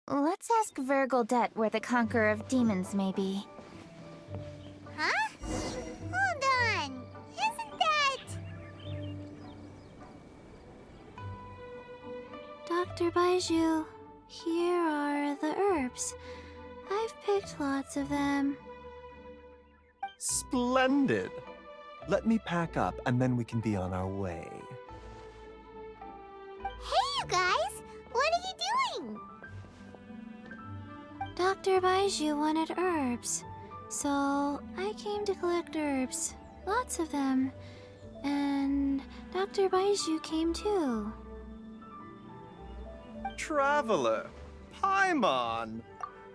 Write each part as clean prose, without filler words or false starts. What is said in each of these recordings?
Let's ask Vergildet where the Conqueror of Demons may be. Huh? Hold on. Isn't that... Dr. Baiju, here are the herbs. I've picked lots of them. Splendid! Let me pack up and then we can be on our way. Hey, you guys! What are you doing? Dr. Baiju wanted herbs, so I came to collect herbs. Lots of them. And Dr. Baiju came too. Traveler! Paimon!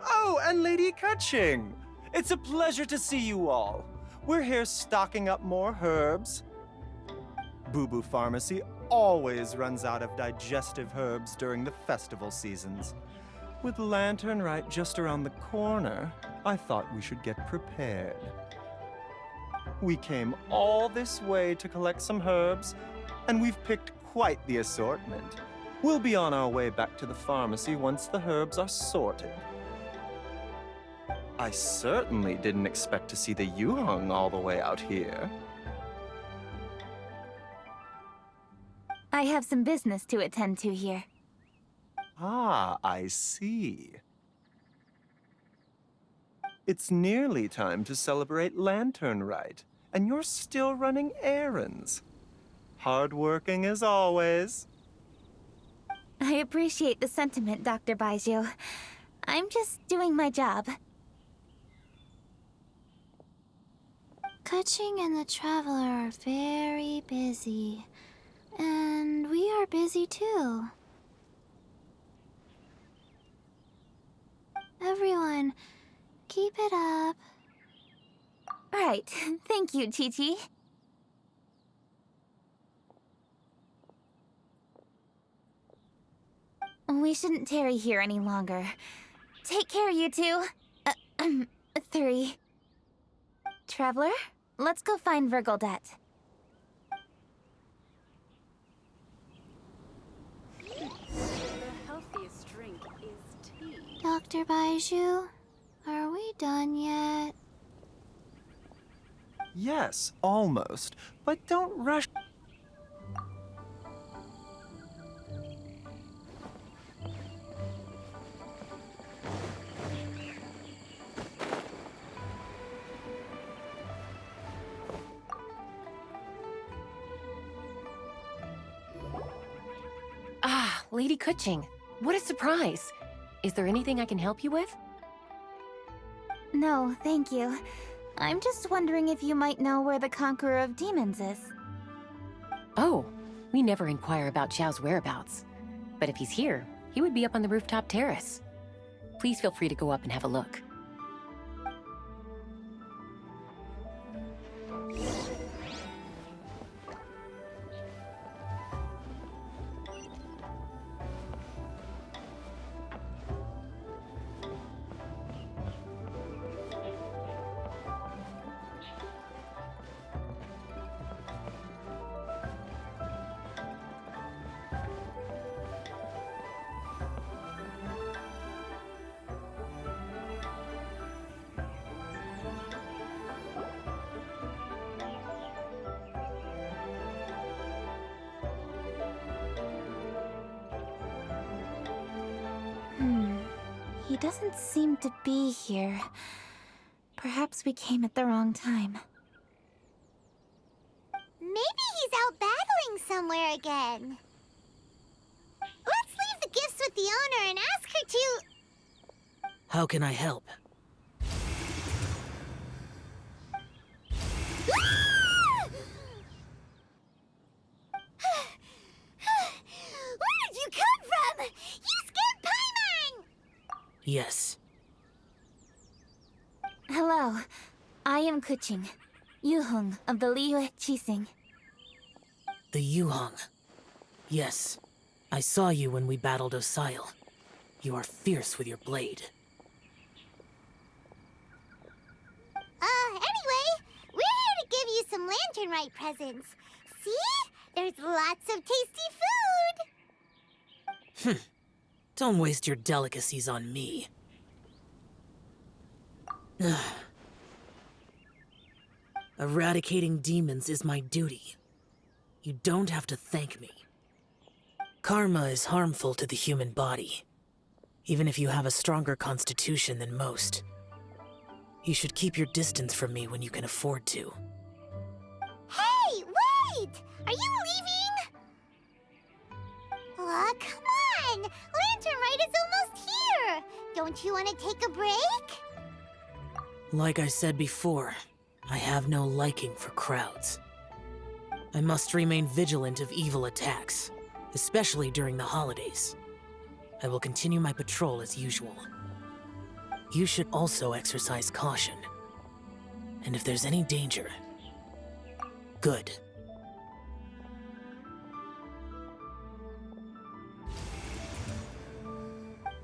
Oh, and Lady Kaching! It's a pleasure to see you all. We're here stocking up more herbs. Boo Boo Pharmacy always runs out of digestive herbs during the festival seasons. With Lantern right just around the corner, I thought we should get prepared. We came all this way to collect some herbs, and we've picked quite the assortment. We'll be on our way back to the pharmacy once the herbs are sorted. I certainly didn't expect to see the Yuhong all the way out here. I have some business to attend to here. Ah, I see. It's nearly time to celebrate Lantern Rite, and you're still running errands. Hardworking as always. I appreciate the sentiment, Dr. Baiju. I'm just doing my job. Kaching and the Traveler are very busy. And we are busy too. Everyone, keep it up. Right. Thank you, Chi-Chi. We shouldn't tarry here any longer. Take care, you two. Three. Traveler, let's go find Vergildet. The healthiest drink is tea. Dr. Baiju, are we done yet? Yes, almost. But don't rush. Ah, Lady Kuching. What a surprise. Is there anything I can help you with? No, thank you. I'm just wondering if you might know where the Conqueror of Demons is. Oh, we never inquire about Xiao's whereabouts. But if he's here, he would be up on the rooftop terrace. Please feel free to go up and have a look. He doesn't seem to be here. Perhaps we came at the wrong time. Maybe he's out battling somewhere again. Let's leave the gifts with the owner and ask her to... How can I help? Where did you come from? You scared Paimon! Yes. Hello. I am Kuching, Yuhong of the Liyue Chising. The Yuhong. Yes. I saw you when we battled Osile. You are fierce with your blade. Anyway, we're here to give you some Lantern Rite presents. See? There's lots of tasty food! Don't waste your delicacies on me. Eradicating demons is my duty. You don't have to thank me. Karma is harmful to the human body, even if you have a stronger constitution than most. You should keep your distance from me when you can afford to. Hey, wait! Are you leaving? Aw, come on! Lantern Rite is almost here! Don't you want to take a break? Like I said before, I have no liking for crowds. I must remain vigilant of evil attacks, especially during the holidays. I will continue my patrol as usual. You should also exercise caution. And if there's any danger, good.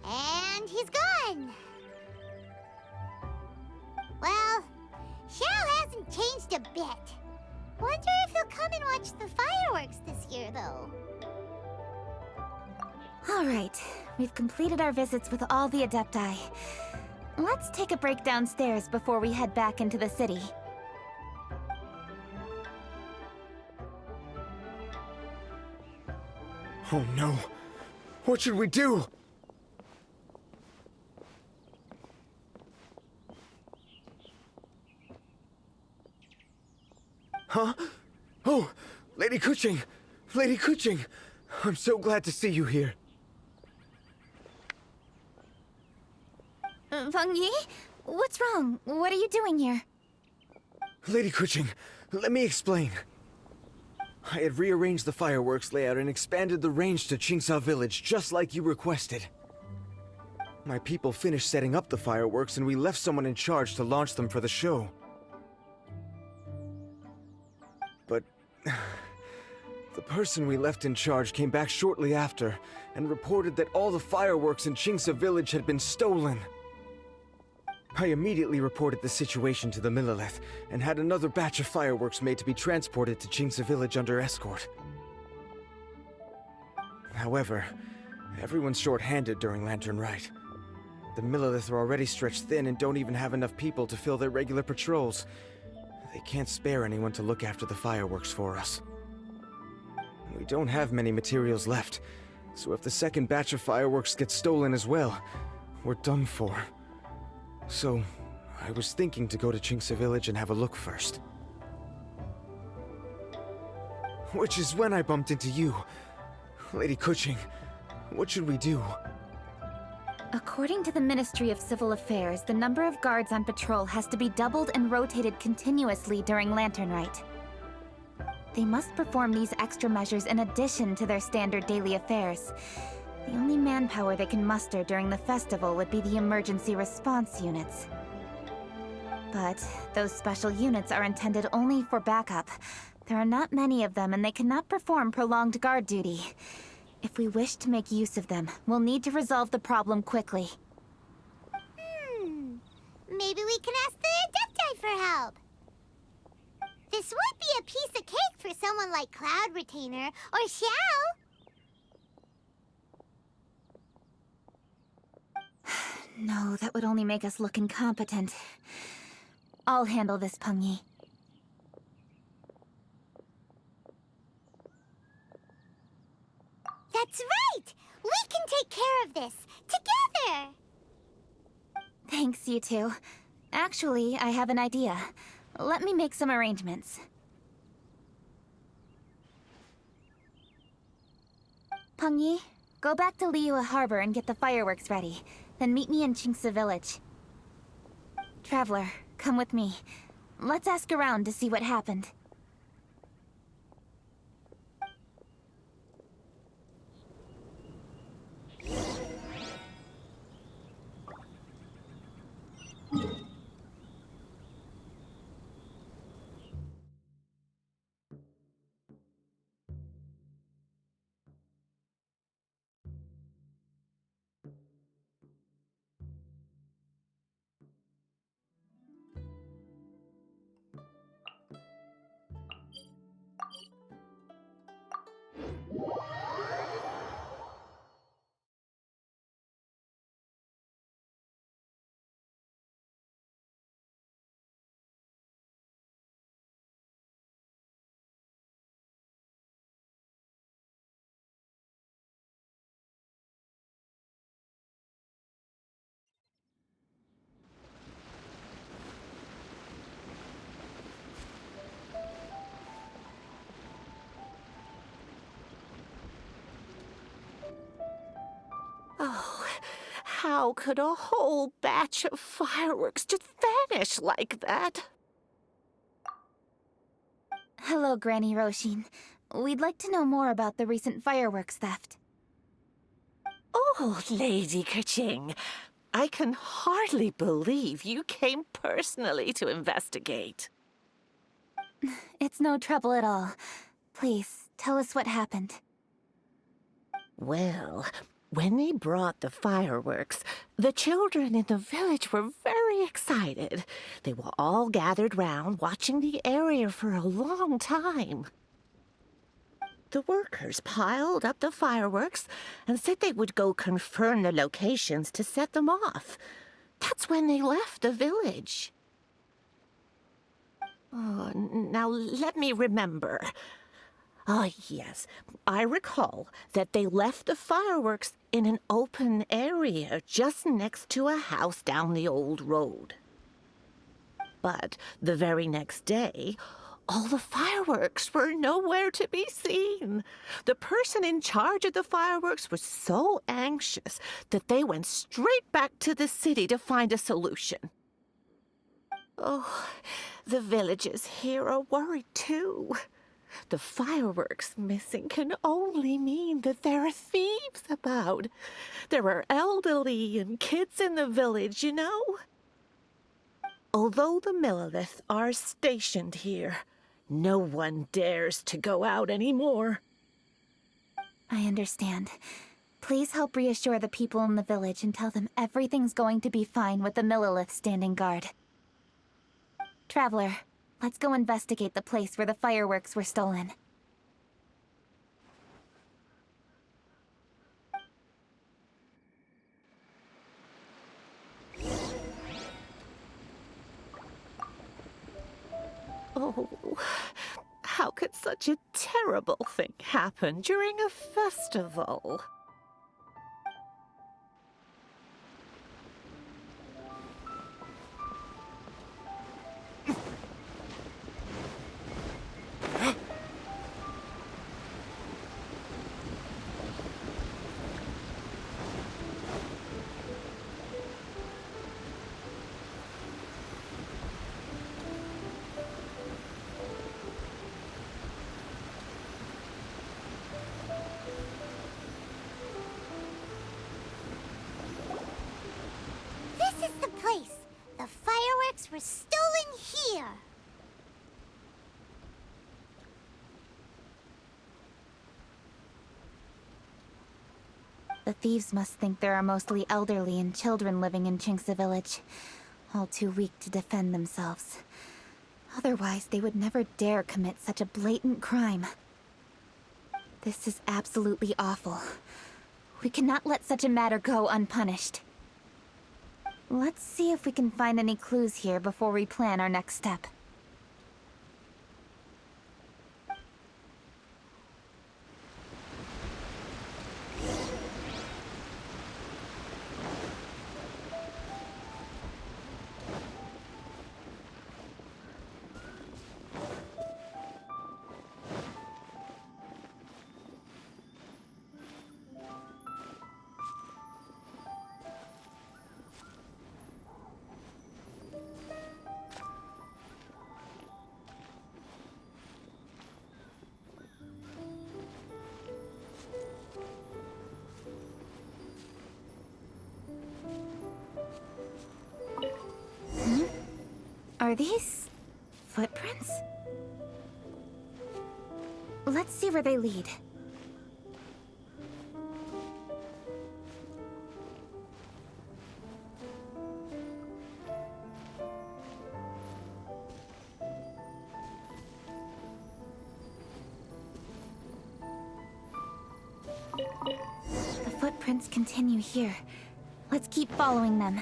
And he's gone! Well, Xiao hasn't changed a bit. Wonder if he'll come and watch the fireworks this year, though. All right, we've completed our visits with all the Adepti. Let's take a break downstairs before we head back into the city. Oh no. What should we do? Huh? Oh, Lady Kuching! Lady Kuching! I'm so glad to see you here. Feng Yi? What's wrong? What are you doing here? Lady Kuching, let me explain. I had rearranged the fireworks layout and expanded the range to Qingsa Village, just like you requested. My people finished setting up the fireworks and we left someone in charge to launch them for the show. But the person we left in charge came back shortly after and reported that all the fireworks in Qingsa Village had been stolen. I immediately reported the situation to the Millelith and had another batch of fireworks made to be transported to Qingsa Village under escort. However, everyone's short-handed during Lantern Rite. The Millelith are already stretched thin and don't even have enough people to fill their regular patrols. They can't spare anyone to look after the fireworks for us. We don't have many materials left, so if the second batch of fireworks gets stolen as well, we're done for. So, I was thinking to go to Qingsa Village and have a look first. Which is when I bumped into you. Lady Kuching, what should we do? According to the Ministry of Civil Affairs, the number of guards on patrol has to be doubled and rotated continuously during Lantern Rite. They must perform these extra measures in addition to their standard daily affairs. The only manpower they can muster during the festival would be the emergency response units. But those special units are intended only for backup. There are not many of them and they cannot perform prolonged guard duty. If we wish to make use of them, we'll need to resolve the problem quickly. Maybe we can ask the Adepti for help. This would be a piece of cake for someone like Cloud Retainer or Xiao. No, that would only make us look incompetent. I'll handle this, Peng Yi. That's right! We can take care of this, together! Thanks, you two. Actually, I have an idea. Let me make some arrangements. Peng Yi, go back to Liyue Harbor and get the fireworks ready. Then meet me in Qingsa Village. Traveler, come with me. Let's ask around to see what happened. How could a whole batch of fireworks just vanish like that? Hello, Granny Roshin. We'd like to know more about the recent fireworks theft. Oh, Lady Kaching, I can hardly believe you came personally to investigate. It's no trouble at all. Please, tell us what happened. Well, when they brought the fireworks, the children in the village were very excited. They were all gathered round, watching the area for a long time. The workers piled up the fireworks and said they would go confirm the locations to set them off. That's when they left the village. Oh, now let me remember. Ah, yes, I recall that they left the fireworks in an open area just next to a house down the old road. But the very next day, all the fireworks were nowhere to be seen. The person in charge of the fireworks was so anxious that they went straight back to the city to find a solution. Oh, the villagers here are worried too. The fireworks missing can only mean that there are thieves about. There are elderly and kids in the village, you know. Although the Millilith are stationed here, no one dares to go out anymore. I understand. Please help reassure the people in the village and tell them everything's going to be fine with the Millilith standing guard. Traveler, let's go investigate the place where the fireworks were stolen. Oh, how could such a terrible thing happen during a festival? This is the place. The fireworks were stolen here. The thieves must think there are mostly elderly and children living in Chinksa village, all too weak to defend themselves. Otherwise, they would never dare commit such a blatant crime. This is absolutely awful. We cannot let such a matter go unpunished. Let's see if we can find any clues here before we plan our next step. Are these footprints? Let's see where they lead. The footprints continue here. Let's keep following them.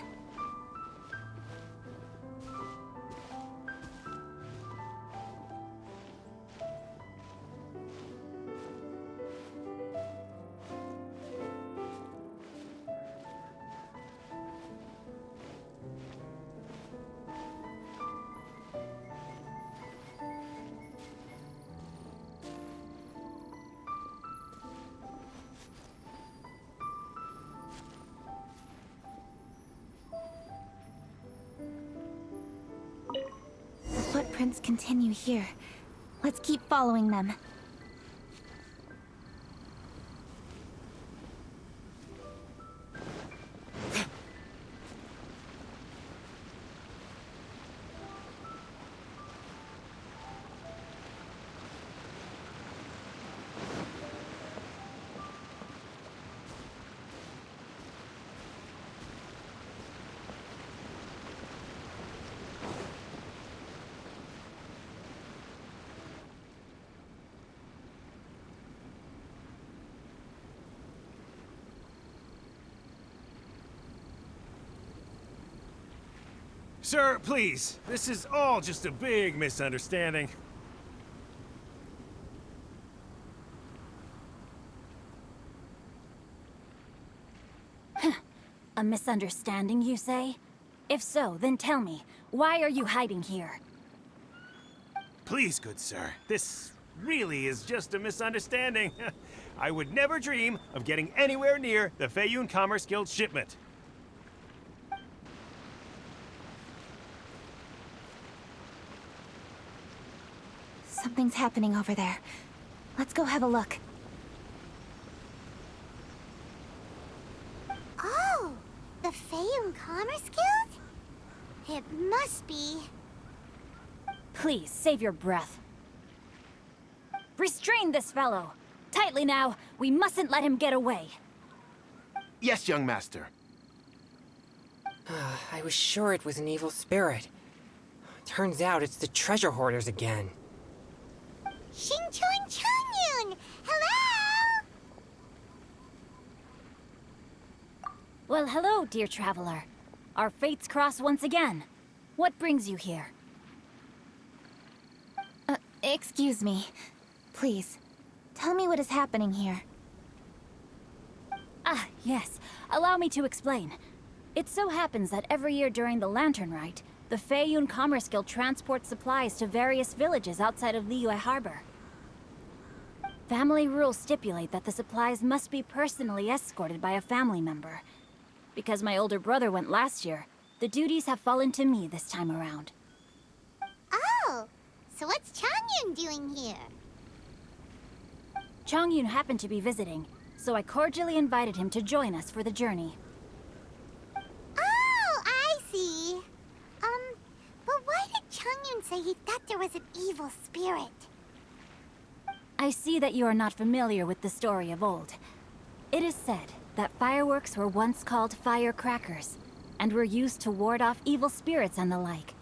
footprints continue here. Let's keep following them. Sir, please. This is all just a big misunderstanding. A misunderstanding, you say? If so, then tell me, why are you hiding here? Please, good sir. This really is just a misunderstanding. I would never dream of getting anywhere near the Feiyun Commerce Guild shipment. Something's happening over there. Let's go have a look. Oh, the Feiyun Commerce Guild? It must be. Please, save your breath. Restrain this fellow! Tightly now, we mustn't let him get away. Yes, young master. I was sure it was an evil spirit. Turns out it's the treasure hoarders again. Xingqiu and Changyun! Hello! Well, hello, dear traveler. Our fates cross once again. What brings you here? Excuse me. Please, tell me what is happening here. Ah, yes. Allow me to explain. It so happens that every year during the Lantern Rite, the Feiyun Commerce Guild transports supplies to various villages outside of Liyue Harbor. Family rules stipulate that the supplies must be personally escorted by a family member. Because my older brother went last year, the duties have fallen to me this time around. Oh, so what's Changyun doing here? Changyun happened to be visiting, so I cordially invited him to join us for the journey. Oh, I see. But why did Changyun say he thought there was an evil spirit? I see that you are not familiar with the story of old. It is said that fireworks were once called firecrackers, and were used to ward off evil spirits and the like.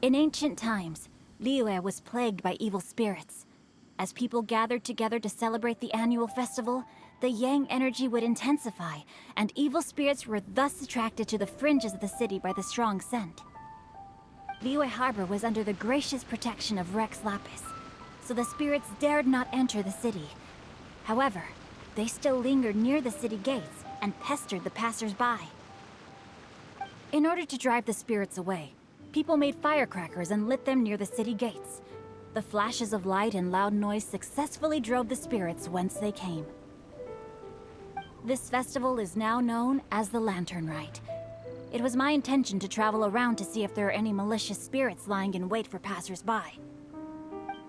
In ancient times, Liyue was plagued by evil spirits. As people gathered together to celebrate the annual festival, the yang energy would intensify, and evil spirits were thus attracted to the fringes of the city by the strong scent. Liyue Harbor was under the gracious protection of Rex Lapis, so the spirits dared not enter the city. However, they still lingered near the city gates and pestered the passers-by. In order to drive the spirits away, people made firecrackers and lit them near the city gates. The flashes of light and loud noise successfully drove the spirits whence they came. This festival is now known as the Lantern Rite. It was my intention to travel around to see if there are any malicious spirits lying in wait for passers-by.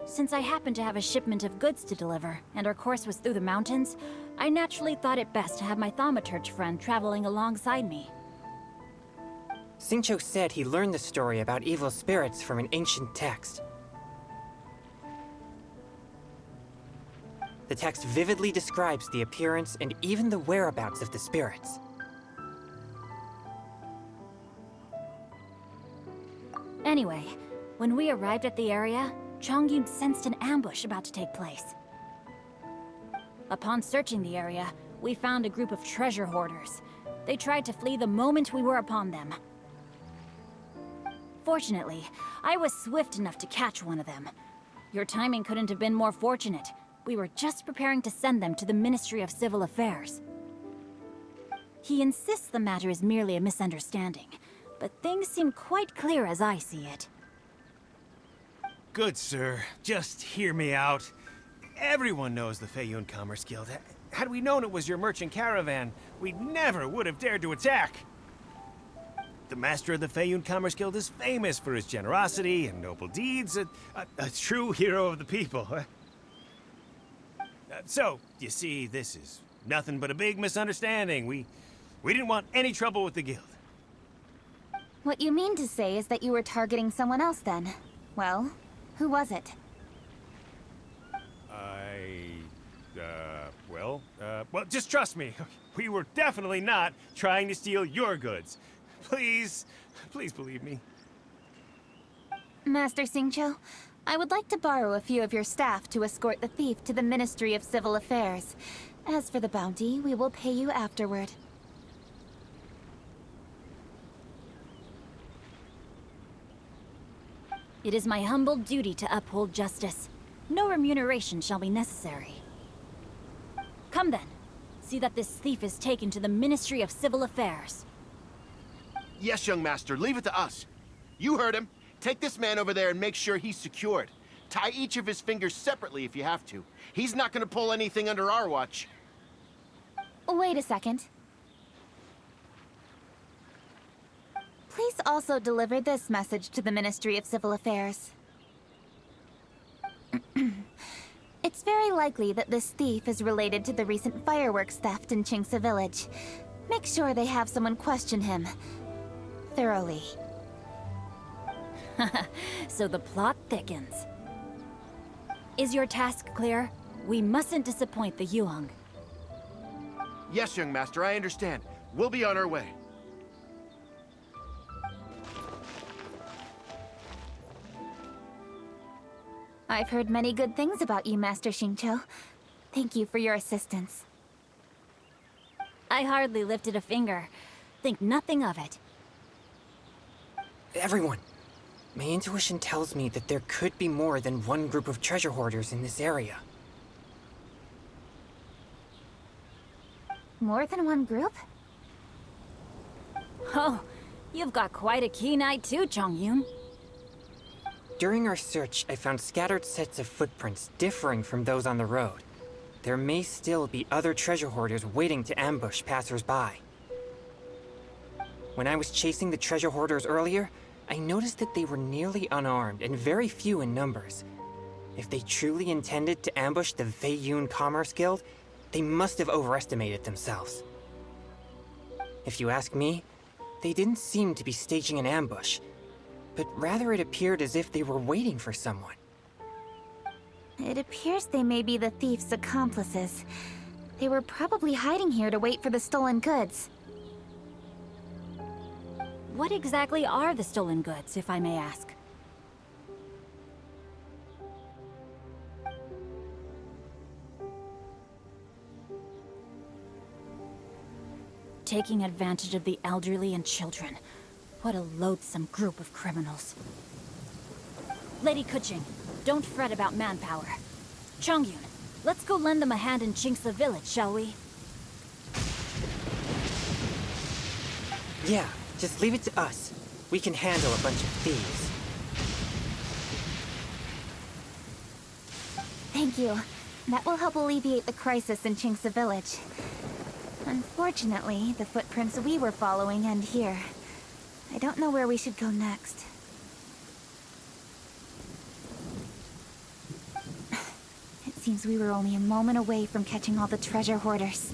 Since I happened to have a shipment of goods to deliver, and our course was through the mountains, I naturally thought it best to have my thaumaturge friend traveling alongside me. Xingqiu said he learned the story about evil spirits from an ancient text. The text vividly describes the appearance and even the whereabouts of the spirits. Anyway, when we arrived at the area, Changyun sensed an ambush about to take place. Upon searching the area, we found a group of treasure hoarders. They tried to flee the moment we were upon them. Fortunately, I was swift enough to catch one of them. Your timing couldn't have been more fortunate. We were just preparing to send them to the Ministry of Civil Affairs. He insists the matter is merely a misunderstanding, but things seem quite clear as I see it. Good sir, just hear me out. Everyone knows the Feiyun Commerce Guild. Had we known it was your merchant caravan, we never would have dared to attack. The master of the Feiyun Commerce Guild is famous for his generosity and noble deeds, a true hero of the people. So, you see, this is nothing but a big misunderstanding. We didn't want any trouble with the guild. What you mean to say is that you were targeting someone else then? Well, who was it? Well, just trust me. We were definitely not trying to steal your goods. Please believe me. Master Xingqiu, I would like to borrow a few of your staff to escort the thief to the Ministry of Civil Affairs. As for the bounty, we will pay you afterward. It is my humble duty to uphold justice. No remuneration shall be necessary. Come then. See that this thief is taken to the Ministry of Civil Affairs. Yes, young master, leave it to us. You heard him. Take this man over there and make sure he's secured. Tie each of his fingers separately if you have to. He's not gonna pull anything under our watch. Wait a second. Please also deliver this message to the Ministry of Civil Affairs. It's very likely that this thief is related to the recent fireworks theft in Qingce Village. Make sure they have someone question him thoroughly. So the plot thickens. Is your task clear? We mustn't disappoint the Yuang. Yes, young master, I understand. We'll be on our way. I've heard many good things about you, Master Xingqiu. Thank you for your assistance. I hardly lifted a finger. Think nothing of it. Everyone, my intuition tells me that there could be more than one group of treasure hoarders in this area. More than one group? Oh, you've got quite a keen eye too, Chongyun. During our search, I found scattered sets of footprints differing from those on the road. There may still be other treasure hoarders waiting to ambush passers-by. When I was chasing the treasure hoarders earlier, I noticed that they were nearly unarmed and very few in numbers. If they truly intended to ambush the Feiyun Commerce Guild, they must have overestimated themselves. If you ask me, they didn't seem to be staging an ambush, but rather it appeared as if they were waiting for someone. It appears they may be the thief's accomplices. They were probably hiding here to wait for the stolen goods. What exactly are the stolen goods, if I may ask? Taking advantage of the elderly and children. What a loathsome group of criminals. Lady Kuching, don't fret about manpower. Chongyun, let's go lend them a hand in Qingce Village, shall we? Yeah, just leave it to us. We can handle a bunch of thieves. Thank you. That will help alleviate the crisis in Qingce Village. Unfortunately, the footprints we were following end here. I don't know where we should go next. It seems we were only a moment away from catching all the treasure hoarders.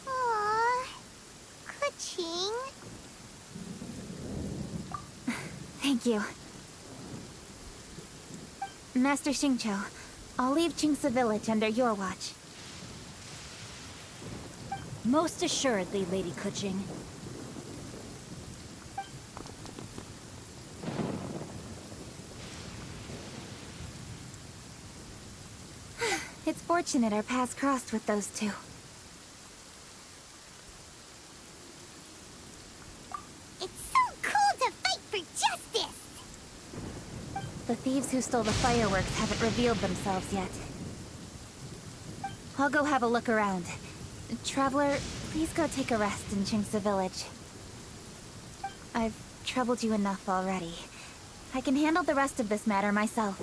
Aww. Kuching. Thank you. Master Xingqiu, I'll leave Qingce Village under your watch. Most assuredly, Lady Kuching. It's fortunate our paths crossed with those two. It's so cool to fight for justice! The thieves who stole the fireworks haven't revealed themselves yet. I'll go have a look around. Traveler, please go take a rest in Qingce Village. I've troubled you enough already. I can handle the rest of this matter myself.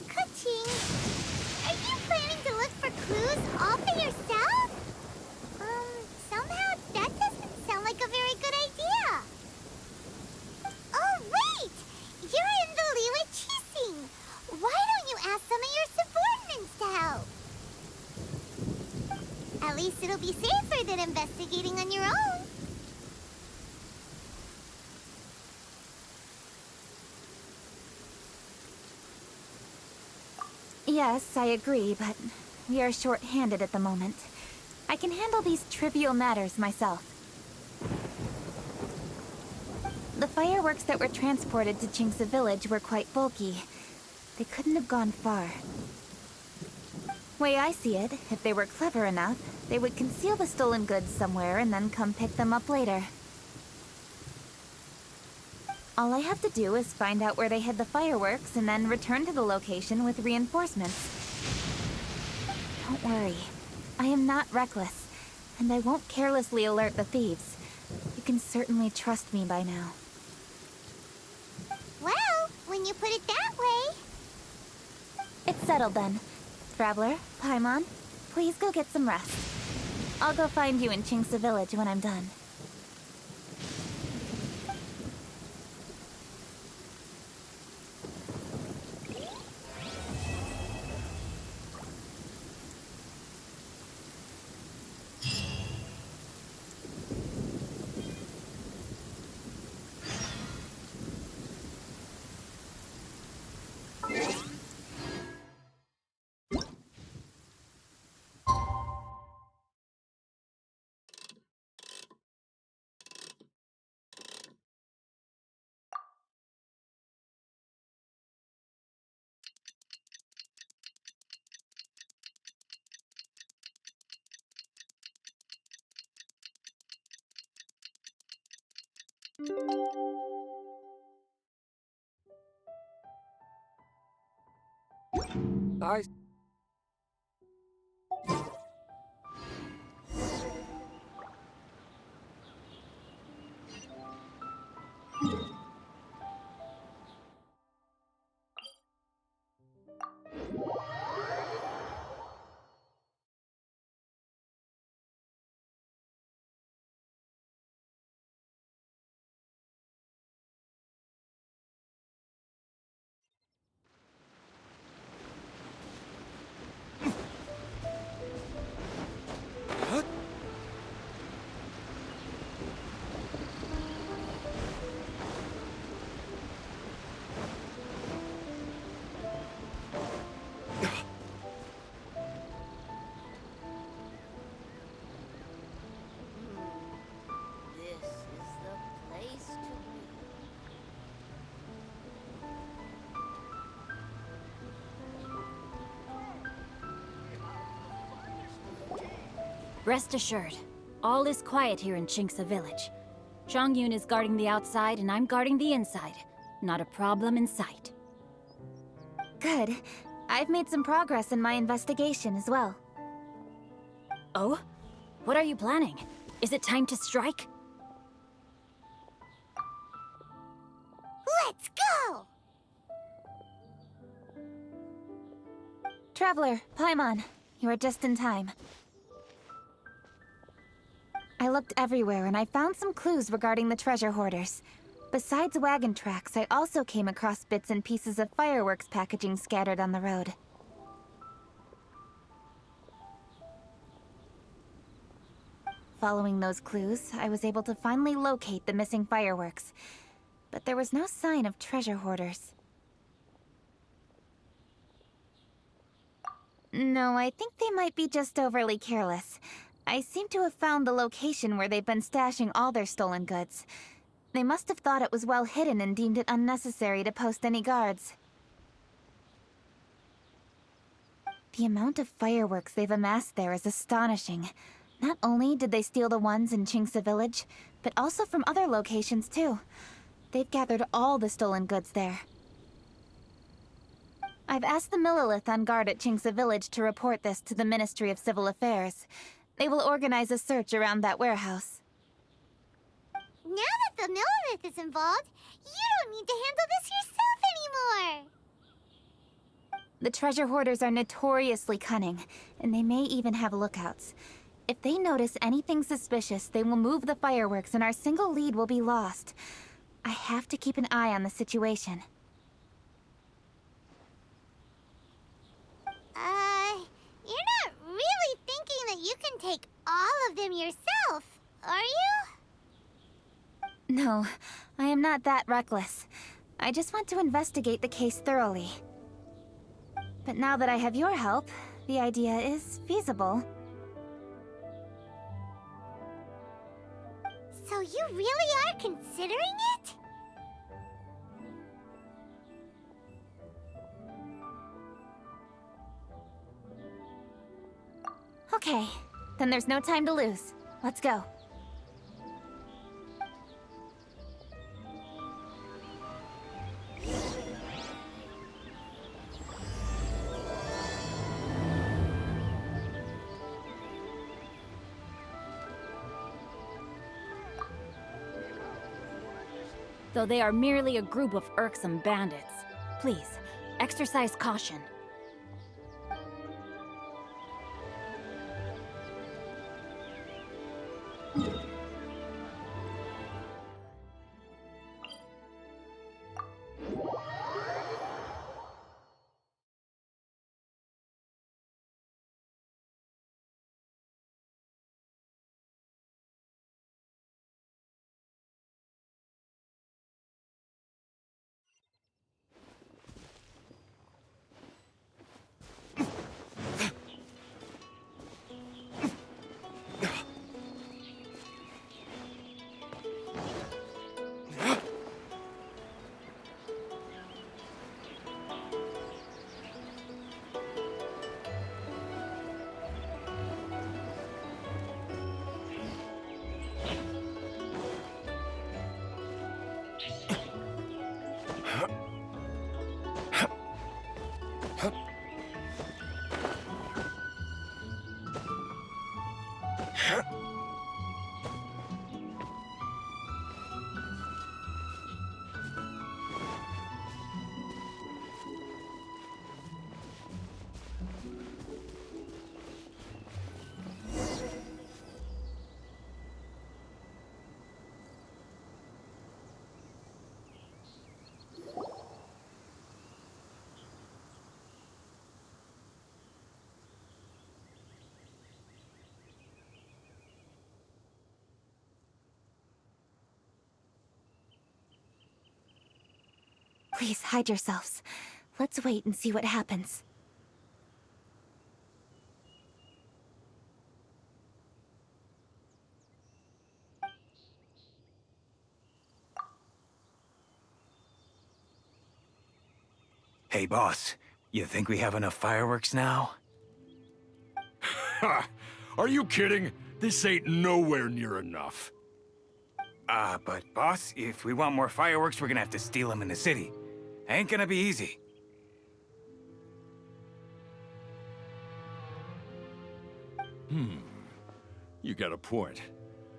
Kuching, are you planning to look for clues all for yourself? least it'll be safer than investigating on your own. Yes, I agree, but we are short-handed at the moment. I can handle these trivial matters myself. The fireworks that were transported to Chingsa village were quite bulky. They couldn't have gone far. Way I see it, if they were clever enough, they would conceal the stolen goods somewhere and then come pick them up later. All I have to do is find out where they hid the fireworks and then return to the location with reinforcements. Don't worry. I am not reckless, and I won't carelessly alert the thieves. You can certainly trust me by now. Well, when you put it that way... It's settled then. Traveler, Paimon, please go get some rest. I'll go find you in Chingsa village when I'm done. I... This is the place to Rest assured, all is quiet here in Chingsa village. Chongyun is guarding the outside and I'm guarding the inside. Not a problem in sight. Good. I've made some progress in my investigation as well. Oh? What are you planning? Is it time to strike? Let's go! Traveler, Paimon, you are just in time. I looked everywhere and I found some clues regarding the treasure hoarders. Besides wagon tracks, I also came across bits and pieces of fireworks packaging scattered on the road. Following those clues, I was able to finally locate the missing fireworks. But there was no sign of treasure hoarders. No, I think they might be just overly careless. I seem to have found the location where they've been stashing all their stolen goods. They must have thought it was well hidden and deemed it unnecessary to post any guards. The amount of fireworks they've amassed there is astonishing. Not only did they steal the ones in Chingsa village, but also from other locations too. They've gathered all the stolen goods there. I've asked the Millilith on guard at Chingsa village to report this to the Ministry of Civil Affairs. They will organize a search around that warehouse. Now that the Millilith is involved, you don't need to handle this yourself anymore! The treasure hoarders are notoriously cunning, and they may even have lookouts. If they notice anything suspicious, they will move the fireworks and our single lead will be lost. I have to keep an eye on the situation. You're not really thinking that you can take No, I am not that reckless. I just want to investigate the case thoroughly. But now that I have your help, the idea is feasible. So you really are considering it? Okay, then there's no time to lose. Let's go. Though they are merely a group of irksome bandits. Please, exercise caution. Please hide yourselves. Let's wait and see what happens. Hey, boss. You think we have enough fireworks now? Ha! Are you kidding? This ain't nowhere near enough. But boss, if we want more fireworks, we're gonna have to steal them in the city. Ain't gonna be easy. You got a point.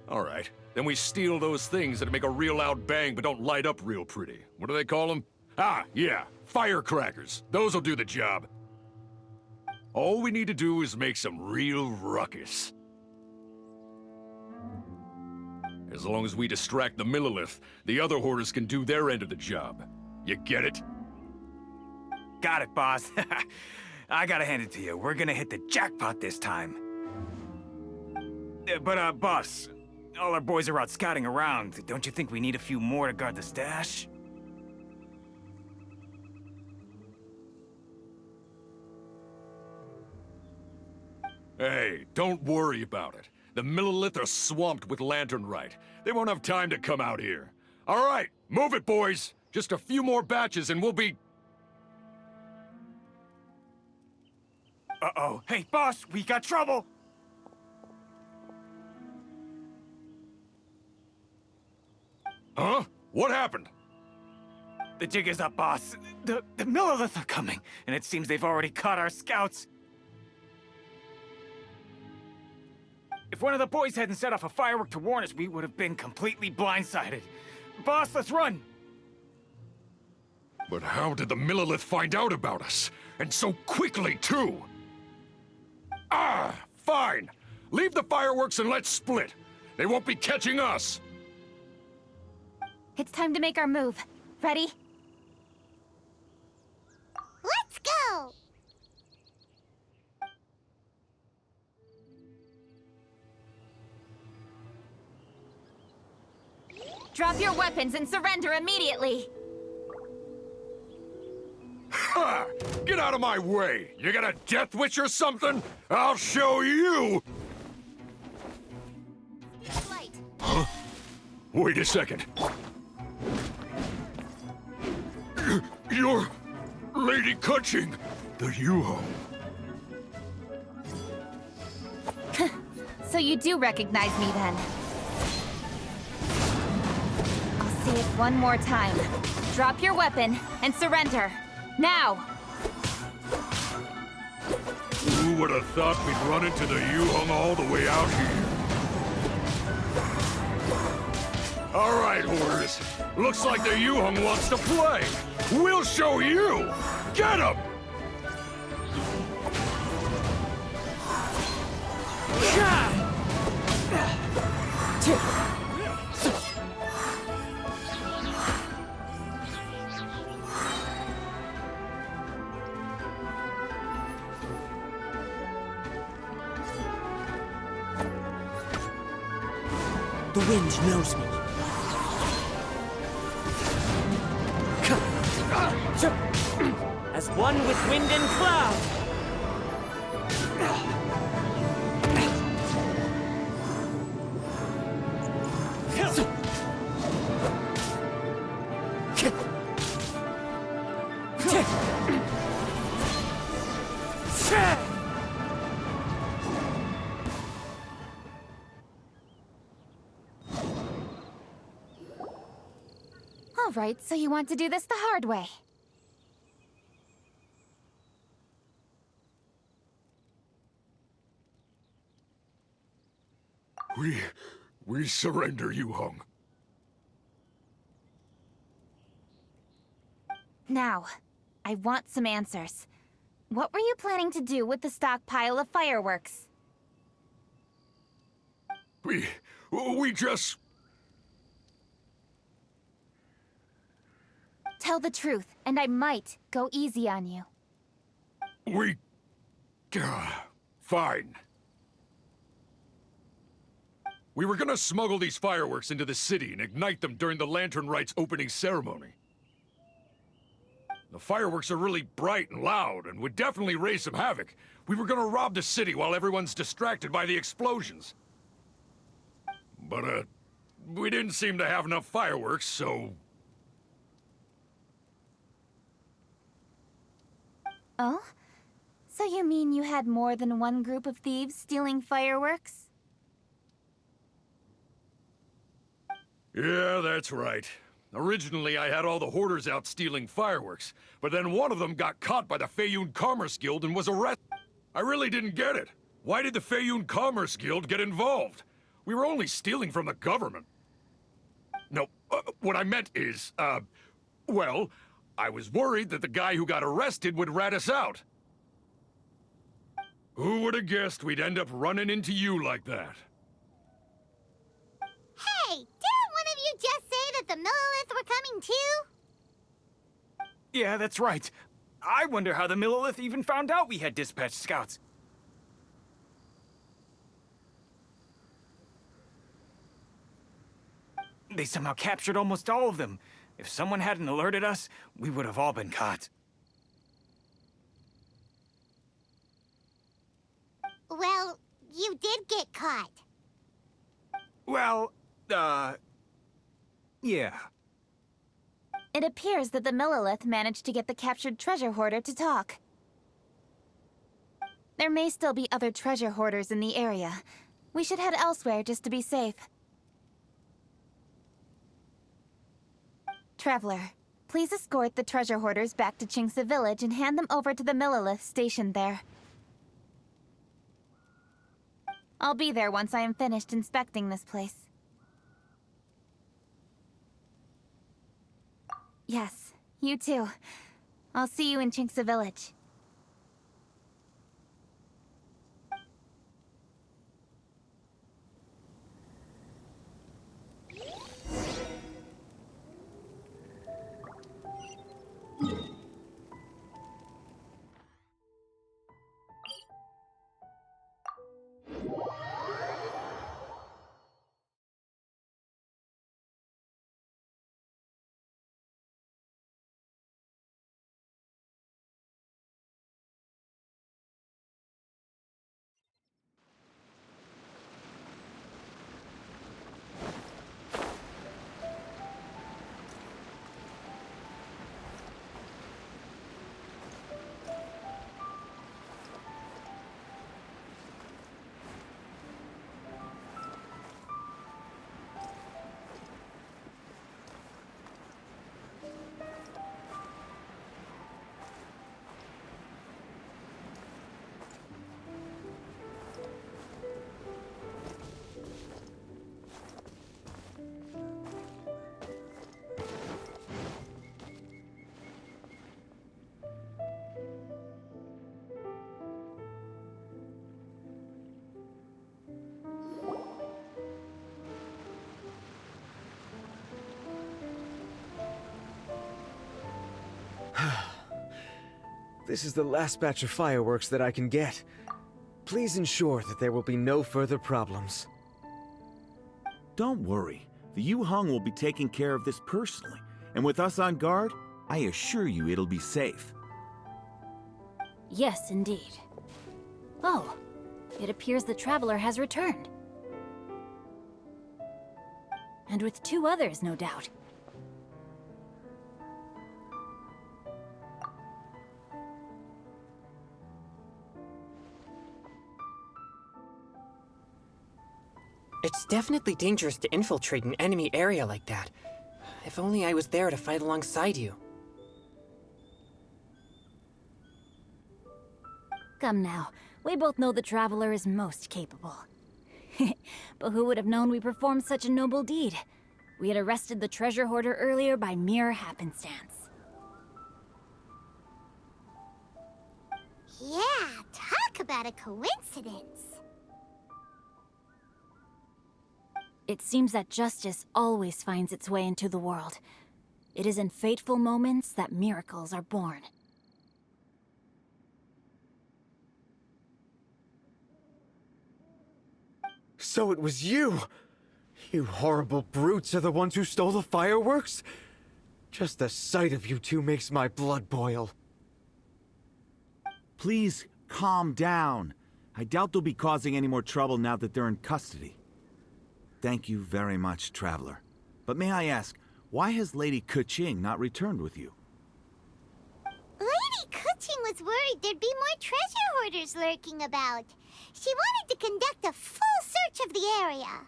All right, then we steal those things that make a real loud bang but don't light up real pretty. What do they call them? Ah, yeah, firecrackers. Those'll do the job. All we need to do is make some real ruckus. As long as we distract the Millilith, the other hoarders can do their end of the job. You get it? Got it, boss. I gotta hand it to you. We're gonna hit the jackpot this time. But, boss, all our boys are out scouting around. Don't you think we need a few more to guard the stash? Hey, don't worry about it. The Millilith are swamped with lanternite. They won't have time to come out here. All right, move it, boys. Just a few more batches and we'll be... Uh-oh. Hey, boss, we got trouble! Huh? What happened? The jig is up, boss. The Millilith are coming, and it seems they've already caught our scouts. If one of the boys hadn't set off a firework to warn us, we would have been completely blindsided. Boss, let's run! But how did the Millilith find out about us? And so quickly, too? Ah, fine. Leave the fireworks and let's split. They won't be catching us. It's time to make our move. Ready? Let's go! Drop your weapons and surrender immediately! Ha! Get out of my way! You got a death wish or something? I'll show you! Light. Huh? Wait a second. You're Lady Kutching, the Yuho. So you do recognize me then? I'll say it one more time. Drop your weapon and surrender. Now! Who would have thought we'd run into the Yuhong all the way out here? All right, Hoarders. Looks like the Yuhong wants to play. We'll show you! Get him! The wind knows me. As one with wind and cloud. All right, so you want to do this the hard way. We surrender, Yuhong. Now, I want some answers. What were you planning to do with the stockpile of fireworks? We just... Tell the truth, and I might go easy on you. Fine. We were gonna smuggle these fireworks into the city and ignite them during the Lantern Rite's opening ceremony. The fireworks are really bright and loud and would definitely raise some havoc. We were gonna rob the city while everyone's distracted by the explosions. But, we didn't seem to have enough fireworks, so... Oh? So you mean you had more than one group of thieves stealing fireworks? Yeah, that's right. Originally, I had all the hoarders out stealing fireworks, but then one of them got caught by the Feiyun Commerce Guild and was arrested. I really didn't get it. Why did the Feiyun Commerce Guild get involved? We were only stealing from the government. No, what I meant is, well, I was worried that the guy who got arrested would rat us out. Who would have guessed we'd end up running into you like that? Hey, didn't one of you just say that the Millilith were coming too? Yeah, that's right. I wonder how the Millilith even found out we had dispatched scouts. They somehow captured almost all of them. If someone hadn't alerted us, we would have all been caught. Well, you did get caught. Well, yeah. It appears that the Millilith managed to get the captured treasure hoarder to talk. There may still be other treasure hoarders in the area. We should head elsewhere just to be safe. Traveler, please escort the treasure hoarders back to Chingsa Village and hand them over to the Millilith stationed there. I'll be there once I am finished inspecting this place. Yes, you too. I'll see you in Chingsa Village. This is the last batch of fireworks that I can get. Please ensure that there will be no further problems. Don't worry. The Yu Hung will be taking care of this personally. And with us on guard, I assure you it'll be safe. Yes, indeed. Oh, it appears the Traveler has returned. And with 2 others, no doubt. It's definitely dangerous to infiltrate an enemy area like that. If only I was there to fight alongside you. Come now, we both know the Traveler is most capable. But who would have known we performed such a noble deed? We had arrested the treasure hoarder earlier by mere happenstance. Yeah, talk about a coincidence. It seems that justice always finds its way into the world. It is in fateful moments that miracles are born. So it was you! You horrible brutes are the ones who stole the fireworks? Just the sight of you two makes my blood boil. Please, calm down. I doubt they'll be causing any more trouble now that they're in custody. Thank you very much, Traveler. But may I ask, why has Lady Keqing not returned with you? Lady Keqing was worried there'd be more treasure hoarders lurking about. She wanted to conduct a full search of the area.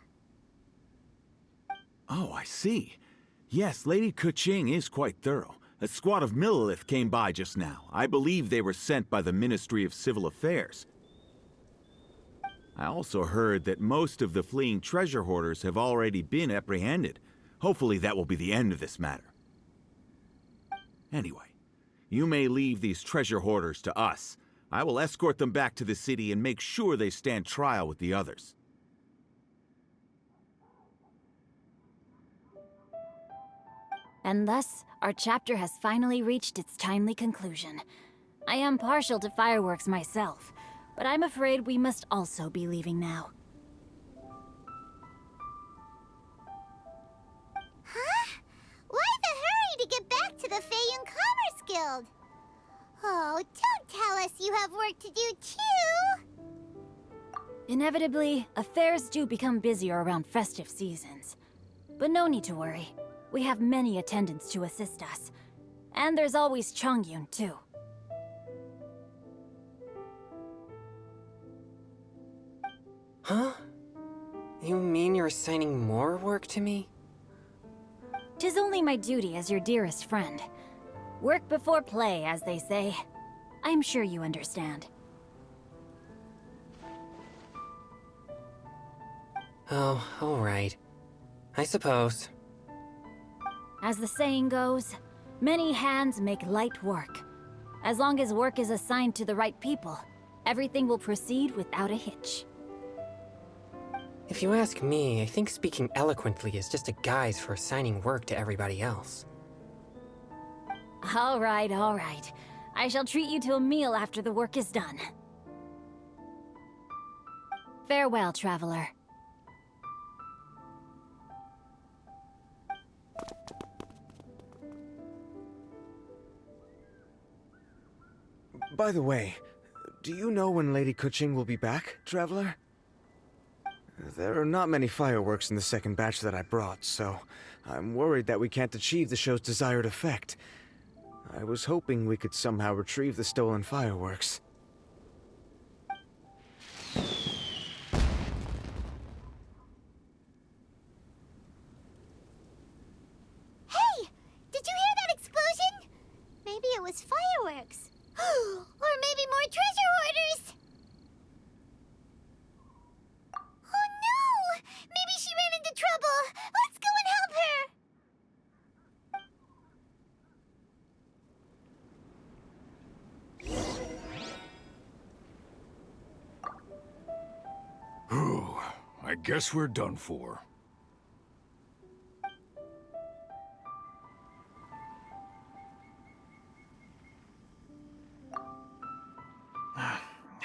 Oh, I see. Yes, Lady Keqing is quite thorough. A squad of Millilith came by just now. I believe they were sent by the Ministry of Civil Affairs. I also heard that most of the fleeing treasure hoarders have already been apprehended. Hopefully that will be the end of this matter. Anyway, you may leave these treasure hoarders to us. I will escort them back to the city and make sure they stand trial with the others. And thus, our chapter has finally reached its timely conclusion. I am partial to fireworks myself, but I'm afraid we must also be leaving now. Huh? Why the hurry to get back to the Feiyun Commerce Guild? Oh, don't tell us you have work to do too! Inevitably, affairs do become busier around festive seasons. But no need to worry. We have many attendants to assist us. And there's always Chongyun, too. Huh? You mean you're assigning more work to me? 'Tis only my duty as your dearest friend. Work before play, as they say. I'm sure you understand. Oh, alright. I suppose. As the saying goes, many hands make light work. As long as work is assigned to the right people, everything will proceed without a hitch. If you ask me, I think speaking eloquently is just a guise for assigning work to everybody else. All right, all right. I shall treat you to a meal after the work is done. Farewell, traveler. By the way, do you know when Lady Keqing will be back, Traveler? There are not many fireworks in the second batch that I brought, so I'm worried that we can't achieve the show's desired effect. I was hoping we could somehow retrieve the stolen fireworks. Hey! Did you hear that explosion? Maybe it was fireworks. Or maybe more treasure hoarders! Oh no! Maybe she ran into trouble! Let's go and help her! Whew, I guess we're done for.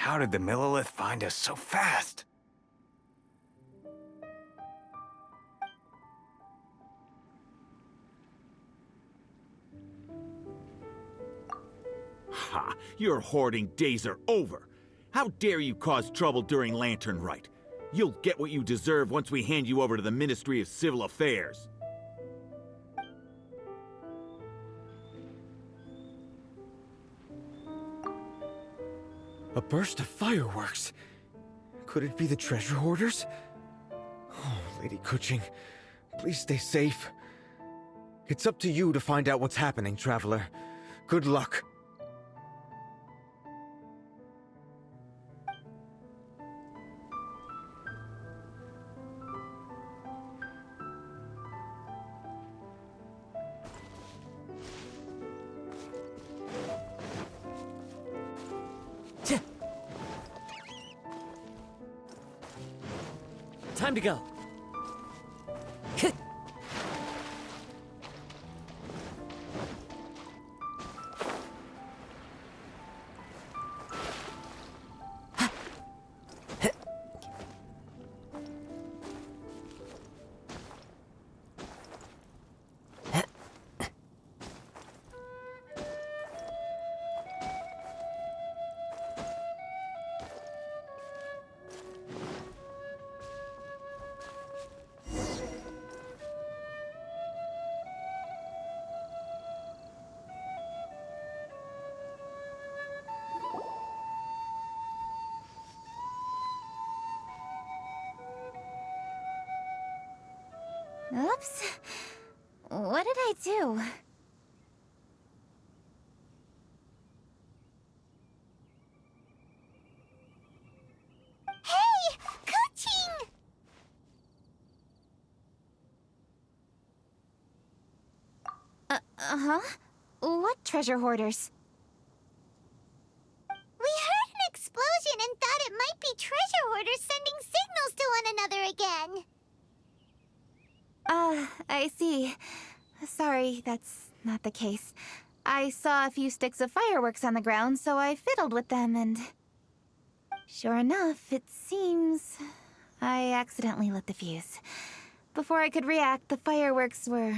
How did the Millilith find us so fast? Ha! Your hoarding days are over. How dare you cause trouble during Lantern Rite? You'll get what you deserve once we hand you over to the Ministry of Civil Affairs. A burst of fireworks. Could it be the treasure hoarders? Oh, Lady Kuching, please stay safe. It's up to you to find out what's happening, Traveler. Good luck. Time to go. Oops. What did I do? Hey! Kuching! Uh-huh? What treasure hoarders? We heard an explosion and thought it might be treasure hoarders sending signals to one another again. I see. Sorry, that's not the case. I saw a few sticks of fireworks on the ground, so I fiddled with them and... Sure enough, it seems... I accidentally lit the fuse. Before I could react, the fireworks were...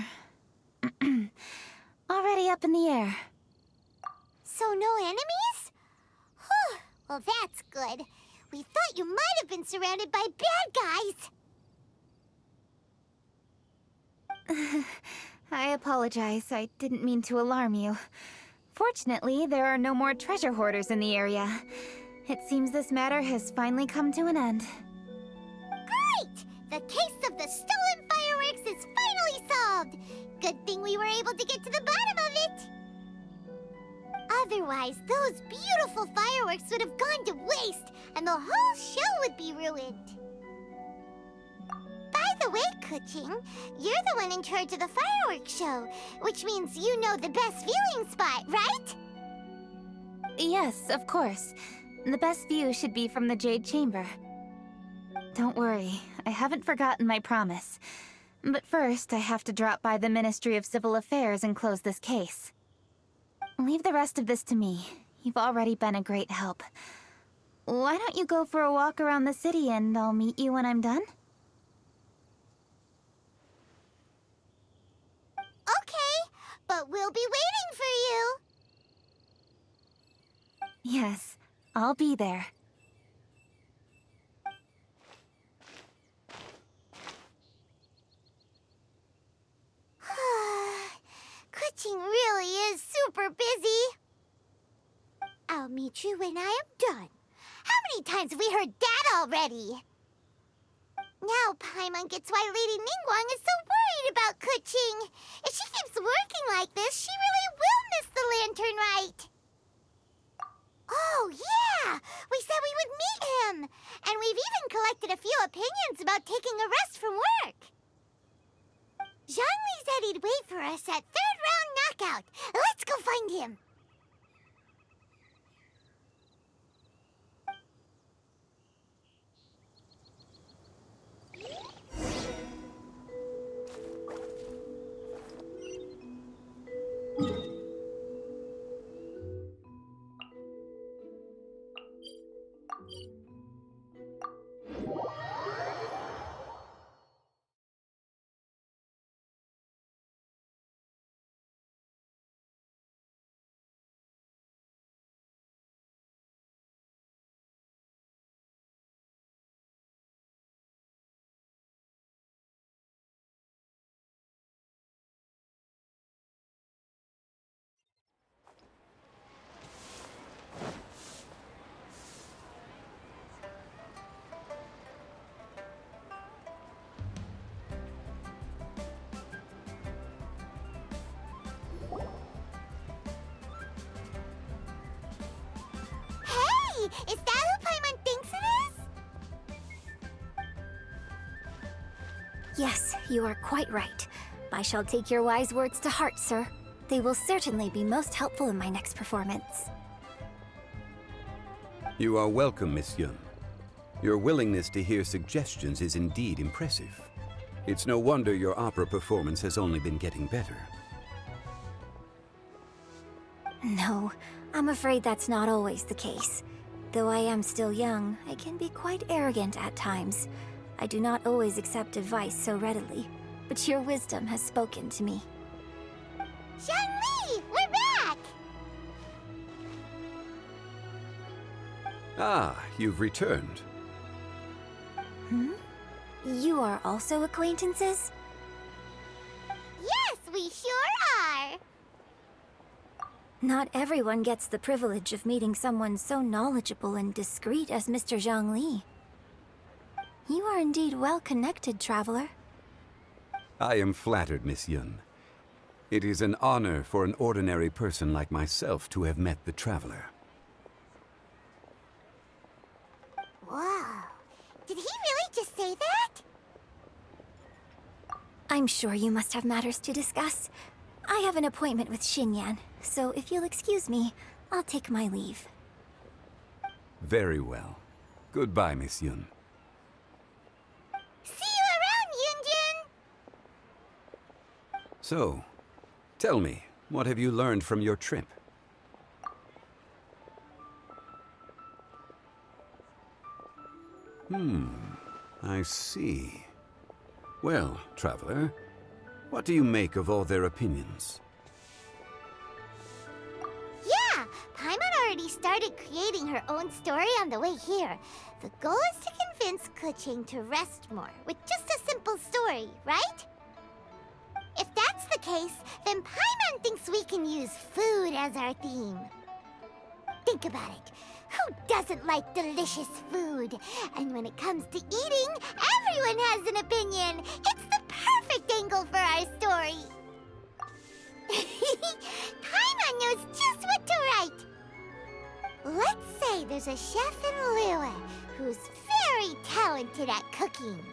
already up in the air. So no enemies? Whew, well that's good. We thought you might have been surrounded by bad guys. I apologize. I didn't mean to alarm you. Fortunately, there are no more treasure hoarders in the area. It seems this matter has finally come to an end. Great! The case of the stolen fireworks is finally solved! Good thing we were able to get to the bottom of it! Otherwise, those beautiful fireworks would have gone to waste, and the whole show would be ruined. By the way, Kuching, you're the one in charge of the fireworks show, which means you know the best viewing spot, right? Yes, of course. The best view should be from the Jade Chamber. Don't worry, I haven't forgotten my promise. But first, I have to drop by the Ministry of Civil Affairs and close this case. Leave the rest of this to me. You've already been a great help. Why don't you go for a walk around the city and I'll meet you when I'm done? Okay, but we'll be waiting for you. Yes, I'll be there. Kuching really is super busy. I'll meet you when I am done. How many times have we heard that already? Now Paimon gets why Lady Ningguang is so worried about Kuching. If she keeps working like this, she really will miss the Lantern Rite. Oh, yeah! We said we would meet him! And we've even collected a few opinions about taking a rest from work. Zhongli said he'd wait for us at third round knockout. Let's go find him. is that who Paimon thinks it is? Yes, you are quite right. I shall take your wise words to heart, sir. They will certainly be most helpful in my next performance. You are welcome, Miss Yun. Your willingness to hear suggestions is indeed impressive. It's no wonder your opera performance has only been getting better. No, I'm afraid that's not always the case. Though I am still young, I can be quite arrogant at times. I do not always accept advice so readily, but your wisdom has spoken to me. Zhongli, we're back! Ah, you've returned. Hmm? You are also acquaintances? Yes, we sure are! Not everyone gets the privilege of meeting someone so knowledgeable and discreet as Mr. Zhongli. You are indeed well connected, traveler. I am flattered, Miss Yun. It is an honor for an ordinary person like myself to have met the traveler. Whoa. Did he really just say that? I'm sure you must have matters to discuss. I have an appointment with Xinyan, so if you'll excuse me, I'll take my leave. Very well. Goodbye, Miss Yun. See you around, Yunjin! So, tell me, what have you learned from your trip? I see. Well, traveler, what do you make of all their opinions? Yeah, Paimon already started creating her own story on the way here. The goal is to convince Keqing to rest more with just a simple story, right? If that's the case, then Paimon thinks we can use food as our theme. Think about it. Who doesn't like delicious food? And when it comes to eating, everyone has an opinion. It's the perfect angle for our story. Paimon knows just what to write. Let's say there's a chef in Liyue who's very talented at cooking.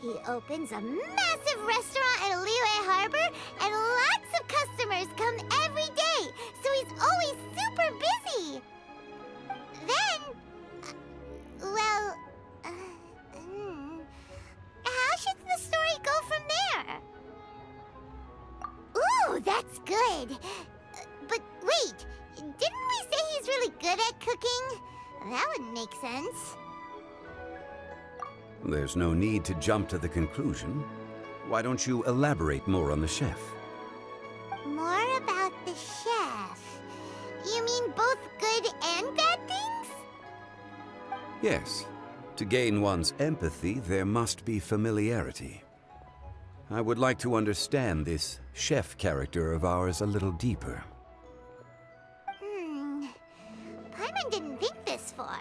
He opens a massive restaurant at Liyue Harbor, and lots of customers come every day, so he's always super busy. Then, how should the story go from there? Ooh, that's good. But wait, didn't we say he's really good at cooking? That wouldn't make sense. There's no need to jump to the conclusion. Why don't you elaborate more on the chef? More about the chef. You mean both good and bad things? Yes. To gain one's empathy, there must be familiarity. I would like to understand this chef character of ours a little deeper. Paimon didn't think this far.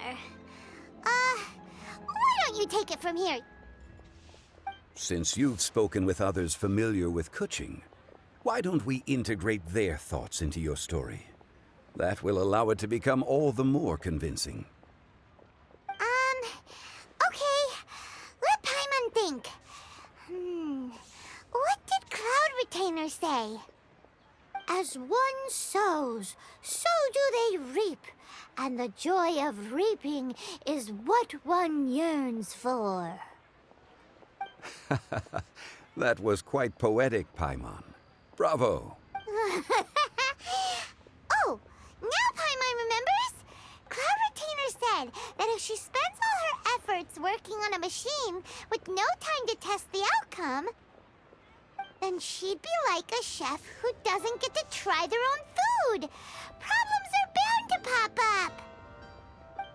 Why don't you take it from here? Since you've spoken with others familiar with Keqing, why don't we integrate their thoughts into your story? That will allow it to become all the more convincing. Okay. Let Paimon think. What did Cloud Retainer say? As one sows, so do they reap. And the joy of reaping is what one yearns for. That was quite poetic, Paimon. Bravo! Oh, now Paimon remembers? Cloud Retainer said that if she spends all her efforts working on a machine with no time to test the outcome, then she'd be like a chef who doesn't get to try their own food. Problems are bound to pop up.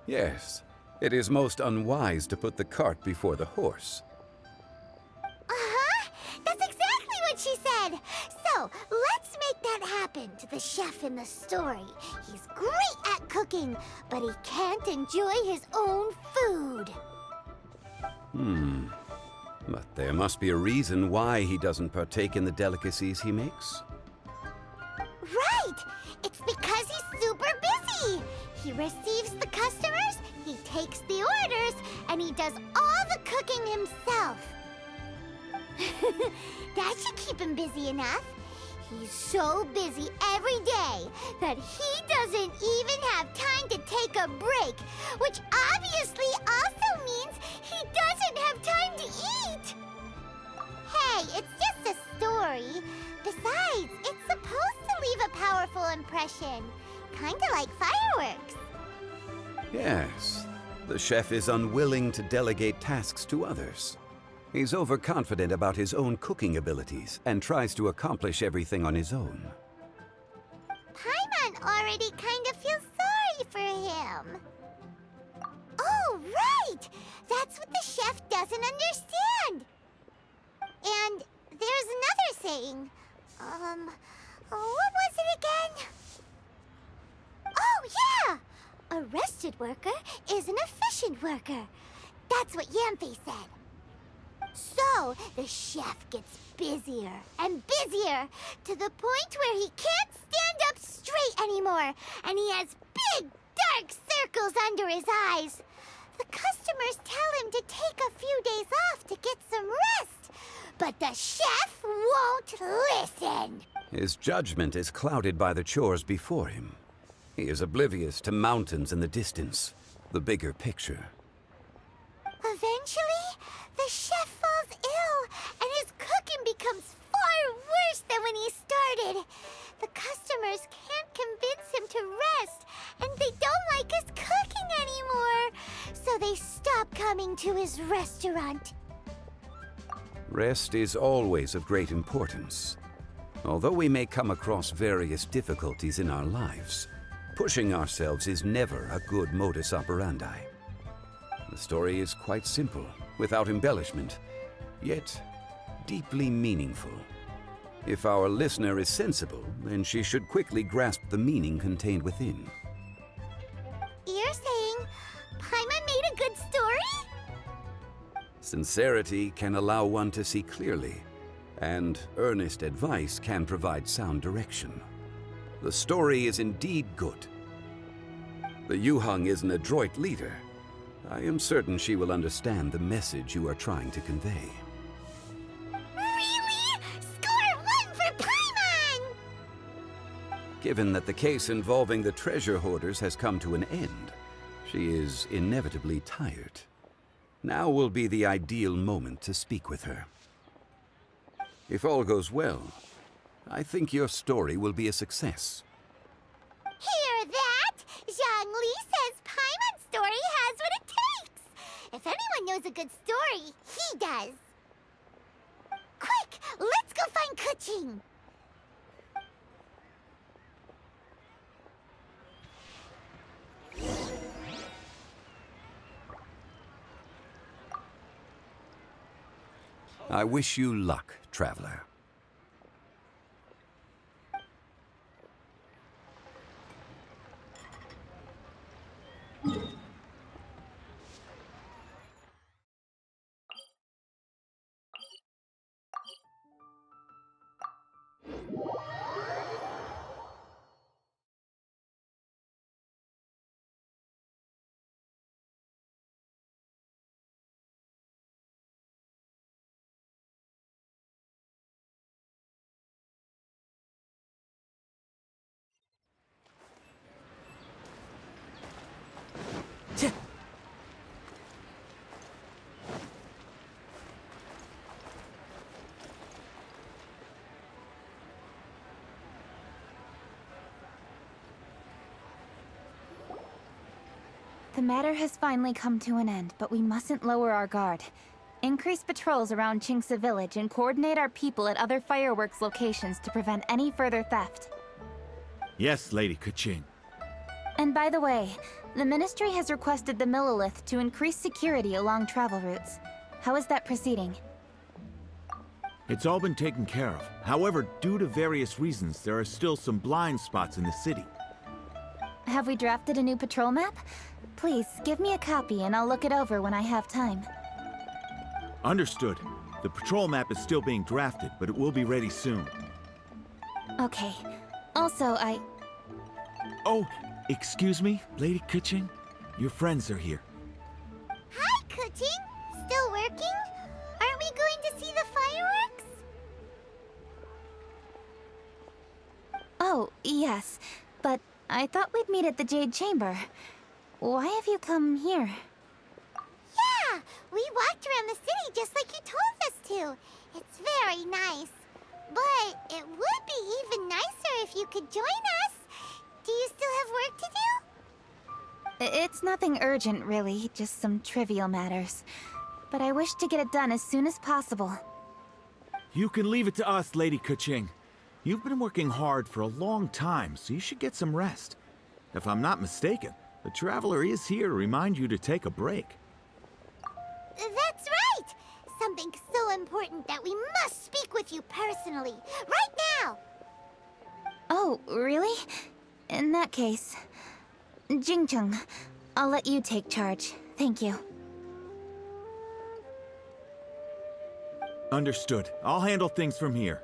Yes, it is most unwise to put the cart before the horse. That's exactly what she said. So, let's make that happen to the chef in the story. He's great at cooking, but he can't enjoy his own food. But there must be a reason why he doesn't partake in the delicacies he makes. Right! It's because he's super busy. He receives the customers, he takes the orders, and he does all the cooking himself. That should keep him busy enough. He's so busy every day that he doesn't even have time to take a break, which obviously also means he doesn't have time to eat. Hey, it's just a story. Besides, it's supposed to leave a powerful impression. Kinda like fireworks. Yes, the chef is unwilling to delegate tasks to others. He's overconfident about his own cooking abilities and tries to accomplish everything on his own. Paimon already kind of feels sorry for him. Oh, right! That's what the chef doesn't understand. And there's another saying. What was it again? Oh, yeah! A rested worker is an efficient worker. That's what Yamfe said. So, the chef gets busier and busier to the point where he can't stand up straight anymore, and he has big, dark circles under his eyes. The customers tell him to take a few days off to get some rest, but the chef won't listen. His judgment is clouded by the chores before him. He is oblivious to mountains in the distance, the bigger picture. Eventually, the chef falls ill, and his cooking becomes far worse than when he started. The customers can't convince him to rest, and they don't like his cooking anymore, so they stop coming to his restaurant. Rest is always of great importance. Although we may come across various difficulties in our lives, pushing ourselves is never a good modus operandi. The story is quite simple, without embellishment, yet deeply meaningful. If our listener is sensible, then she should quickly grasp the meaning contained within. You're saying Paimon made a good story? Sincerity can allow one to see clearly, and earnest advice can provide sound direction. The story is indeed good. The Yuhang is an adroit leader. I am certain she will understand the message you are trying to convey. Really? Score 1 for Paimon! Given that the case involving the treasure hoarders has come to an end, she is inevitably tired. Now will be the ideal moment to speak with her. If all goes well, I think your story will be a success. Hear that? Zhang Li says Paimon's story has what it takes. If anyone knows a good story, he does. Quick, let's go find Kuching. I wish you luck, traveler. The matter has finally come to an end, but we mustn't lower our guard. Increase patrols around Qingce Village and coordinate our people at other fireworks locations to prevent any further theft. Yes, Lady Keqing. And by the way, the Ministry has requested the Millilith to increase security along travel routes. How is that proceeding? It's all been taken care of. However, due to various reasons, there are still some blind spots in the city. Have we drafted a new patrol map? Please, give me a copy and I'll look it over when I have time. Understood. The patrol map is still being drafted, but it will be ready soon. Okay. Also, Oh, Excuse me, Lady Kuching? Your friends are here. Hi, Kuching. Still working? Aren't we going to see the fireworks? Oh, yes. But I thought we'd meet at the Jade Chamber. Why have you come here? Yeah, we walked around the city just like you told us to. It's very nice. But it would be even nicer if you could join us. Do you still have work to do? It's nothing urgent, really. Just some trivial matters. But I wish to get it done as soon as possible. You can leave it to us, Lady Kuching. You've been working hard for a long time, so you should get some rest. If I'm not mistaken, the Traveler is here to remind you to take a break. That's right! Something so important that we must speak with you personally, right now! Oh, really? In that case... Jingcheng, I'll let you take charge. Thank you. Understood. I'll handle things from here.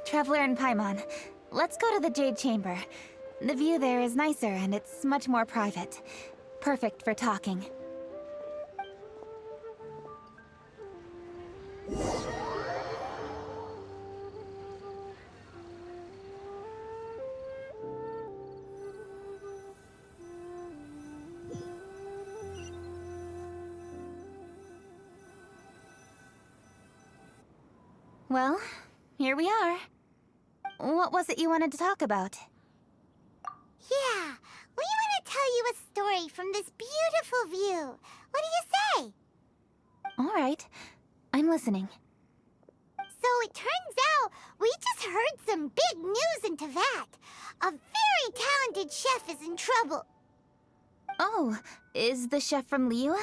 Traveler and Paimon, let's go to the Jade Chamber. The view there is nicer and it's much more private. Perfect for talking. Well, here we are. What was it you wanted to talk about? Yeah, we want to tell you a story from this beautiful view. What do you say? All right, I'm listening. So it turns out we just heard some big news in Teyvat. A very talented chef is in trouble. Oh, is the chef from Liyue?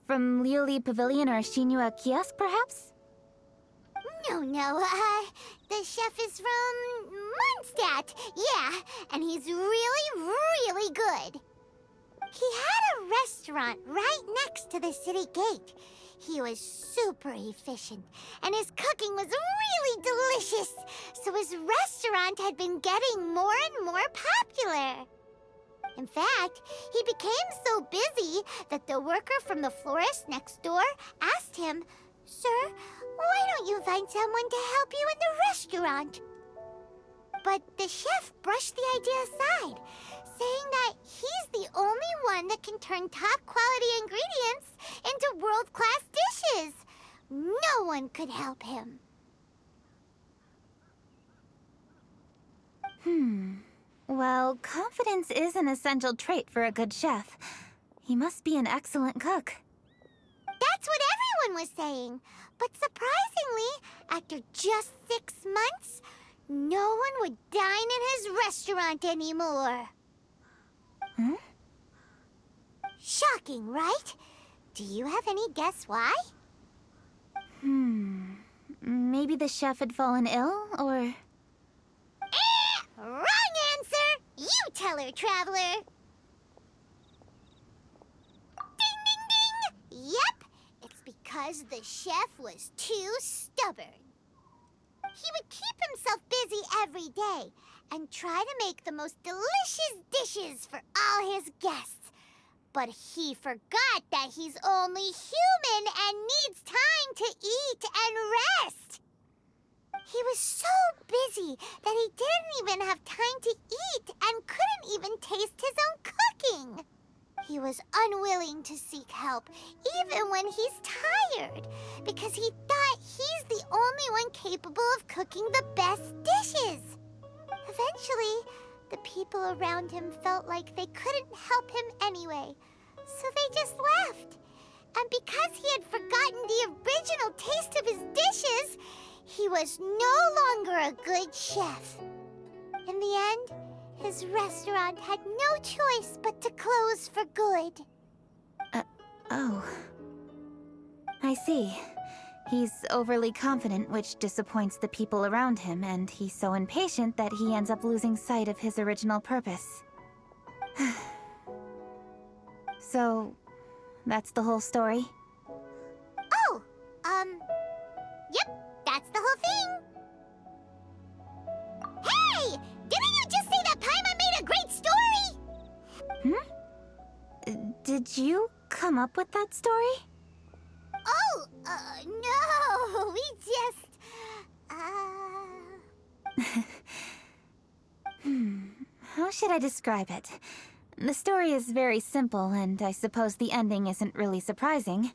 From Liuli Pavilion or Shinua Kiosk, perhaps? No, the chef is from Mondstadt, yeah, and he's really, really good. He had a restaurant right next to the city gate. He was super efficient, and his cooking was really delicious, so his restaurant had been getting more and more popular. In fact, he became so busy that the worker from the florist next door asked him, "Sir, why don't you find someone to help you in the restaurant?" But the chef brushed the idea aside, saying that he's the only one that can turn top-quality ingredients into world-class dishes. No one could help him. Well, confidence is an essential trait for a good chef. He must be an excellent cook. That's what everyone was saying. But surprisingly, after just 6 months, no one would dine in his restaurant anymore. Shocking, right? Do you have any guess why? Maybe the chef had fallen ill, or... Wrong answer! You tell her, Traveler! Ding, ding, ding! Yep, it's because the chef was too stubborn. He would keep himself busy every day and try to make the most delicious dishes for all his guests. But he forgot that he's only human and needs time to eat and rest. He was so busy that he didn't even have time to eat and couldn't even taste his own cooking. He was unwilling to seek help, even when he's tired, because he thought he's the only one capable of cooking the best dishes. Eventually, the people around him felt like they couldn't help him anyway, so they just left. And because he had forgotten the original taste of his dishes, he was no longer a good chef. In the end, his restaurant had no choice but to close for good. Oh. I see. He's overly confident, which disappoints the people around him, and he's so impatient that he ends up losing sight of his original purpose. So, that's the whole story? Oh, yep, that's the whole thing. Hey! Didn't you just say that Paimon made a great story? Did you come up with that story? Oh, no, we just, How should I describe it? The story is very simple, and I suppose the ending isn't really surprising.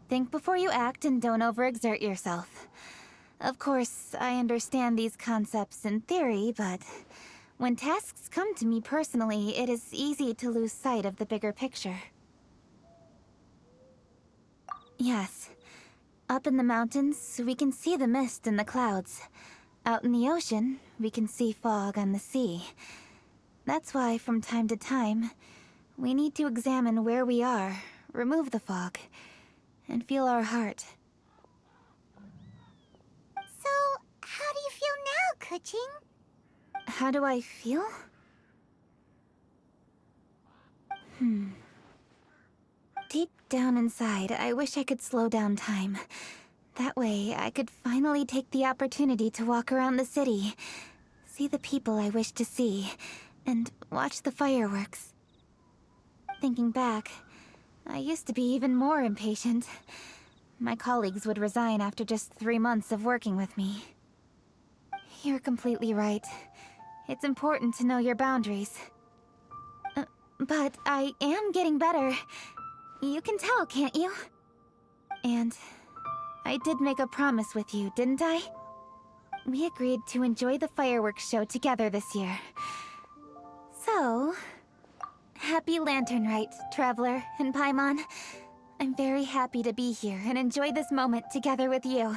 Think before you act and don't overexert yourself. Of course, I understand these concepts in theory, but when tasks come to me personally, it is easy to lose sight of the bigger picture. Yes. Up in the mountains, we can see the mist and the clouds. Out in the ocean, we can see fog on the sea. That's why, from time to time, we need to examine where we are, remove the fog, and feel our heart. So, how do you feel now, Kuching? How do I feel? Deep down inside, I wish I could slow down time. That way, I could finally take the opportunity to walk around the city, see the people I wish to see, and watch the fireworks. Thinking back, I used to be even more impatient. My colleagues would resign after just 3 months of working with me. You're completely right. It's important to know your boundaries. But I am getting better. You can tell, can't you? And I did make a promise with you, didn't I? We agreed to enjoy the fireworks show together this year. So, happy Lantern Rite, Traveler and Paimon. I'm very happy to be here and enjoy this moment together with you.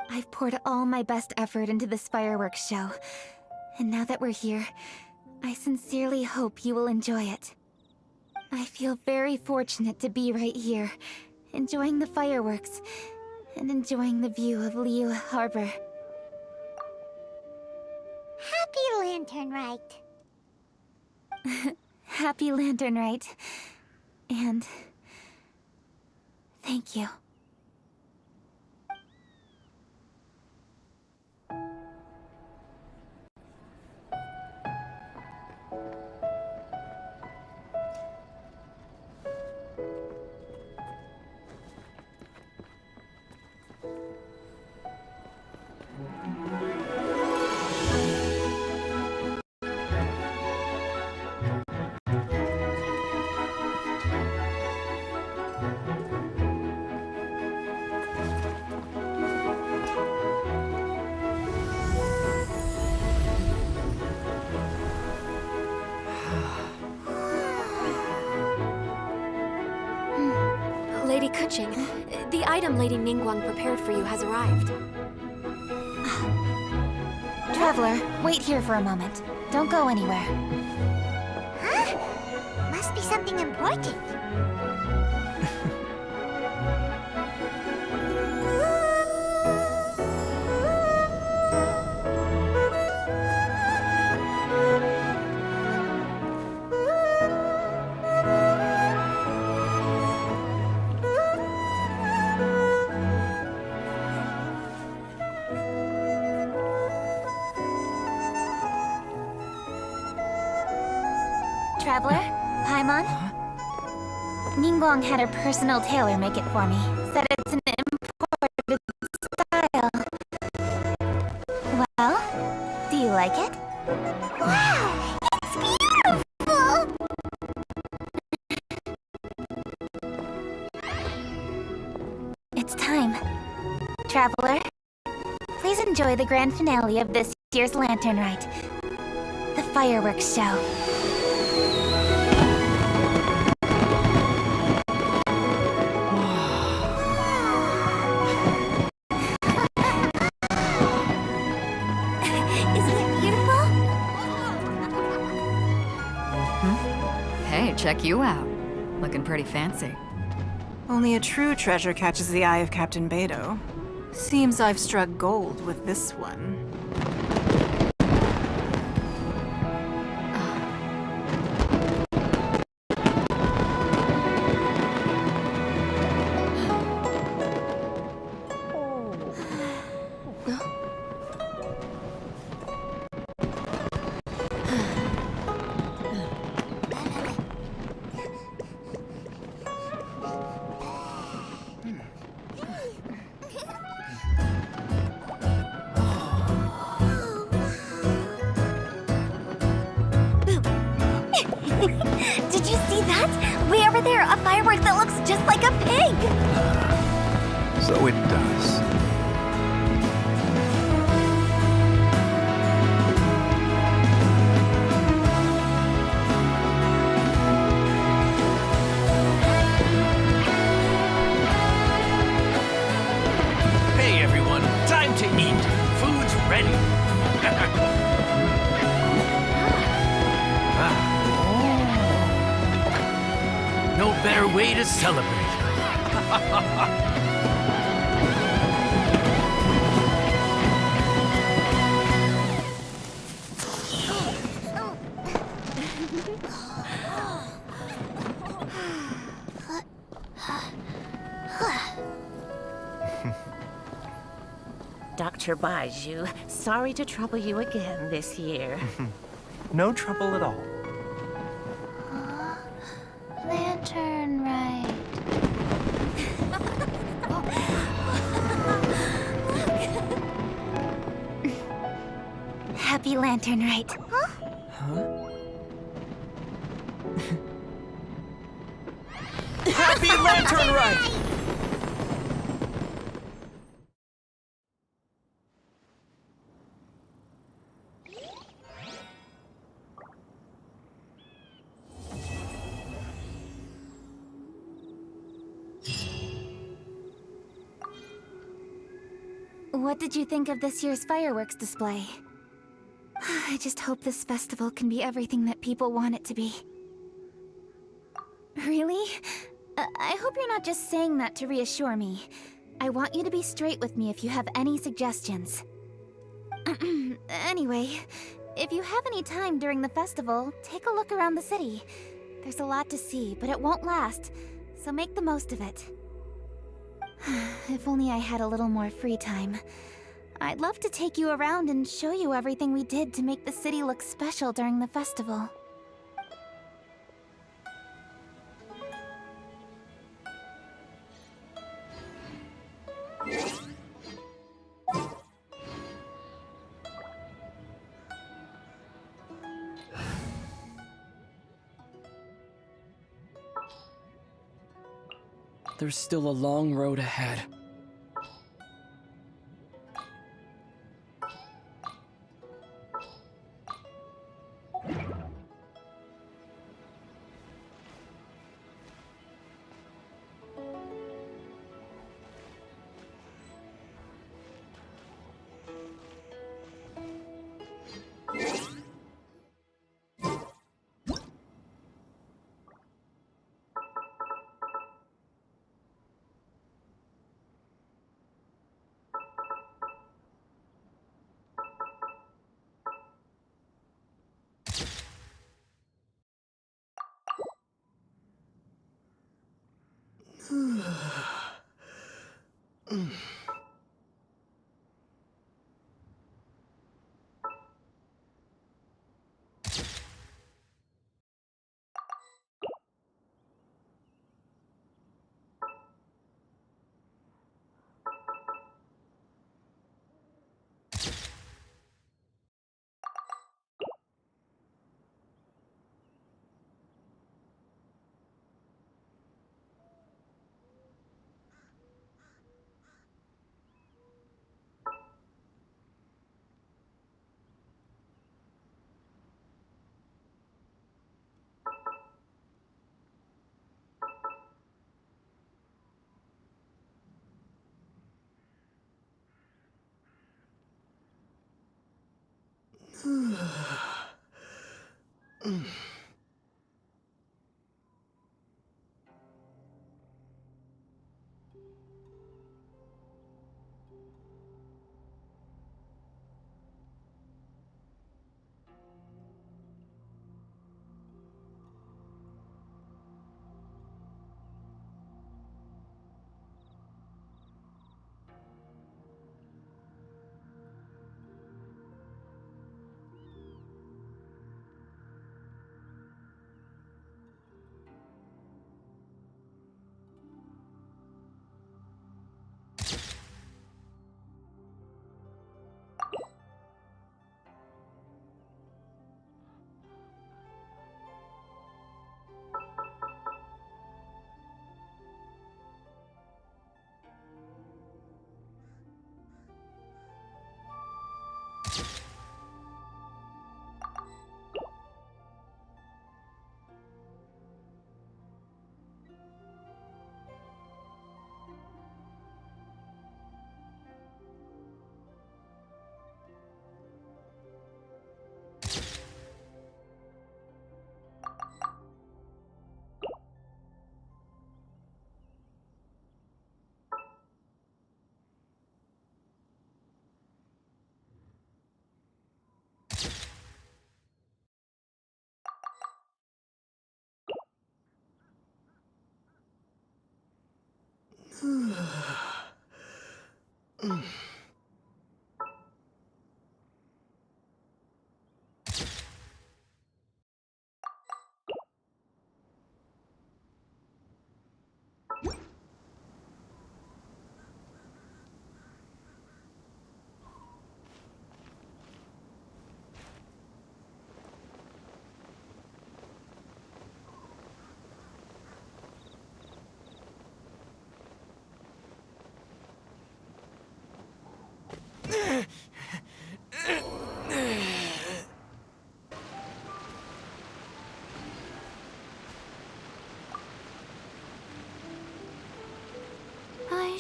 I've poured all my best effort into this fireworks show, and now that we're here, I sincerely hope you will enjoy it. I feel very fortunate to be right here, enjoying the fireworks, and enjoying the view of Liu Harbor. Happy Lantern Rite. Happy Lantern Rite. And thank you. Lady Kuching, the item Lady Ningguang prepared for you has arrived. Traveler, wait here for a moment. Don't go anywhere. Huh? Must be something important. Traveler? Paimon? Ningguang had her personal tailor make it for me. Said it's an imported style. Well, do you like it? Wow! It's beautiful! It's time. Traveler, please enjoy the grand finale of this year's Lantern Rite. The fireworks show. Hey, check you out. Looking pretty fancy. Only a true treasure catches the eye of Captain Beidou. Seems I've struck gold with this one. Did you see that? Way over there, a firework that looks just like a pig! So it does. Hey everyone, time to eat. Food's ready. No better way to celebrate. Dr. Baiju, sorry to trouble you again this year. No trouble at all. Lantern Rite. Happy Lantern Rite. Happy Lantern Rite! What did you think of this year's fireworks display? I just hope this festival can be everything that people want it to be. Really? I hope you're not just saying that to reassure me. I want you to be straight with me if you have any suggestions. Anyway, if you have any time during the festival, take a look around the city. There's a lot to see, but it won't last, so make the most of it. If only I had a little more free time. I'd love to take you around and show you everything we did to make the city look special during the festival. There's still a long road ahead.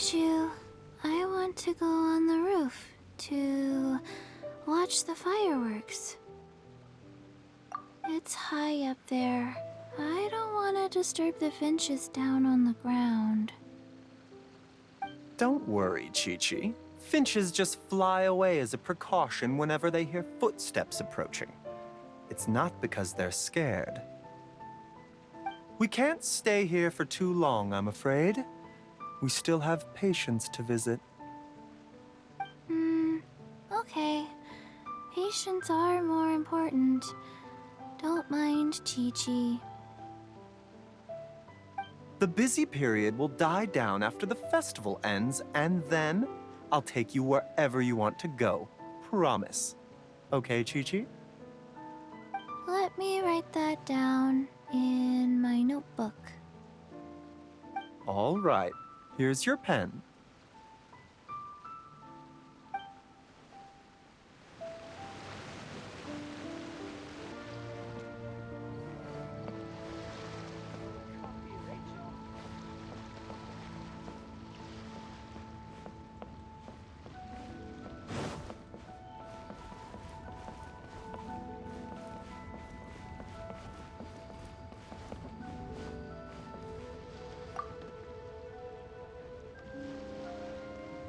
Michu, I want to go on the roof to watch the fireworks. It's high up there. I don't want to disturb the finches down on the ground. Don't worry, Chi-Chi. Finches just fly away as a precaution whenever they hear footsteps approaching. It's not because they're scared. We can't stay here for too long, I'm afraid. We still have patients to visit. Okay. Patients are more important. Don't mind, Chi-Chi. The busy period will die down after the festival ends, and then I'll take you wherever you want to go. Promise. Okay, Chi-Chi? Let me write that down in my notebook. All right. Here's your pen.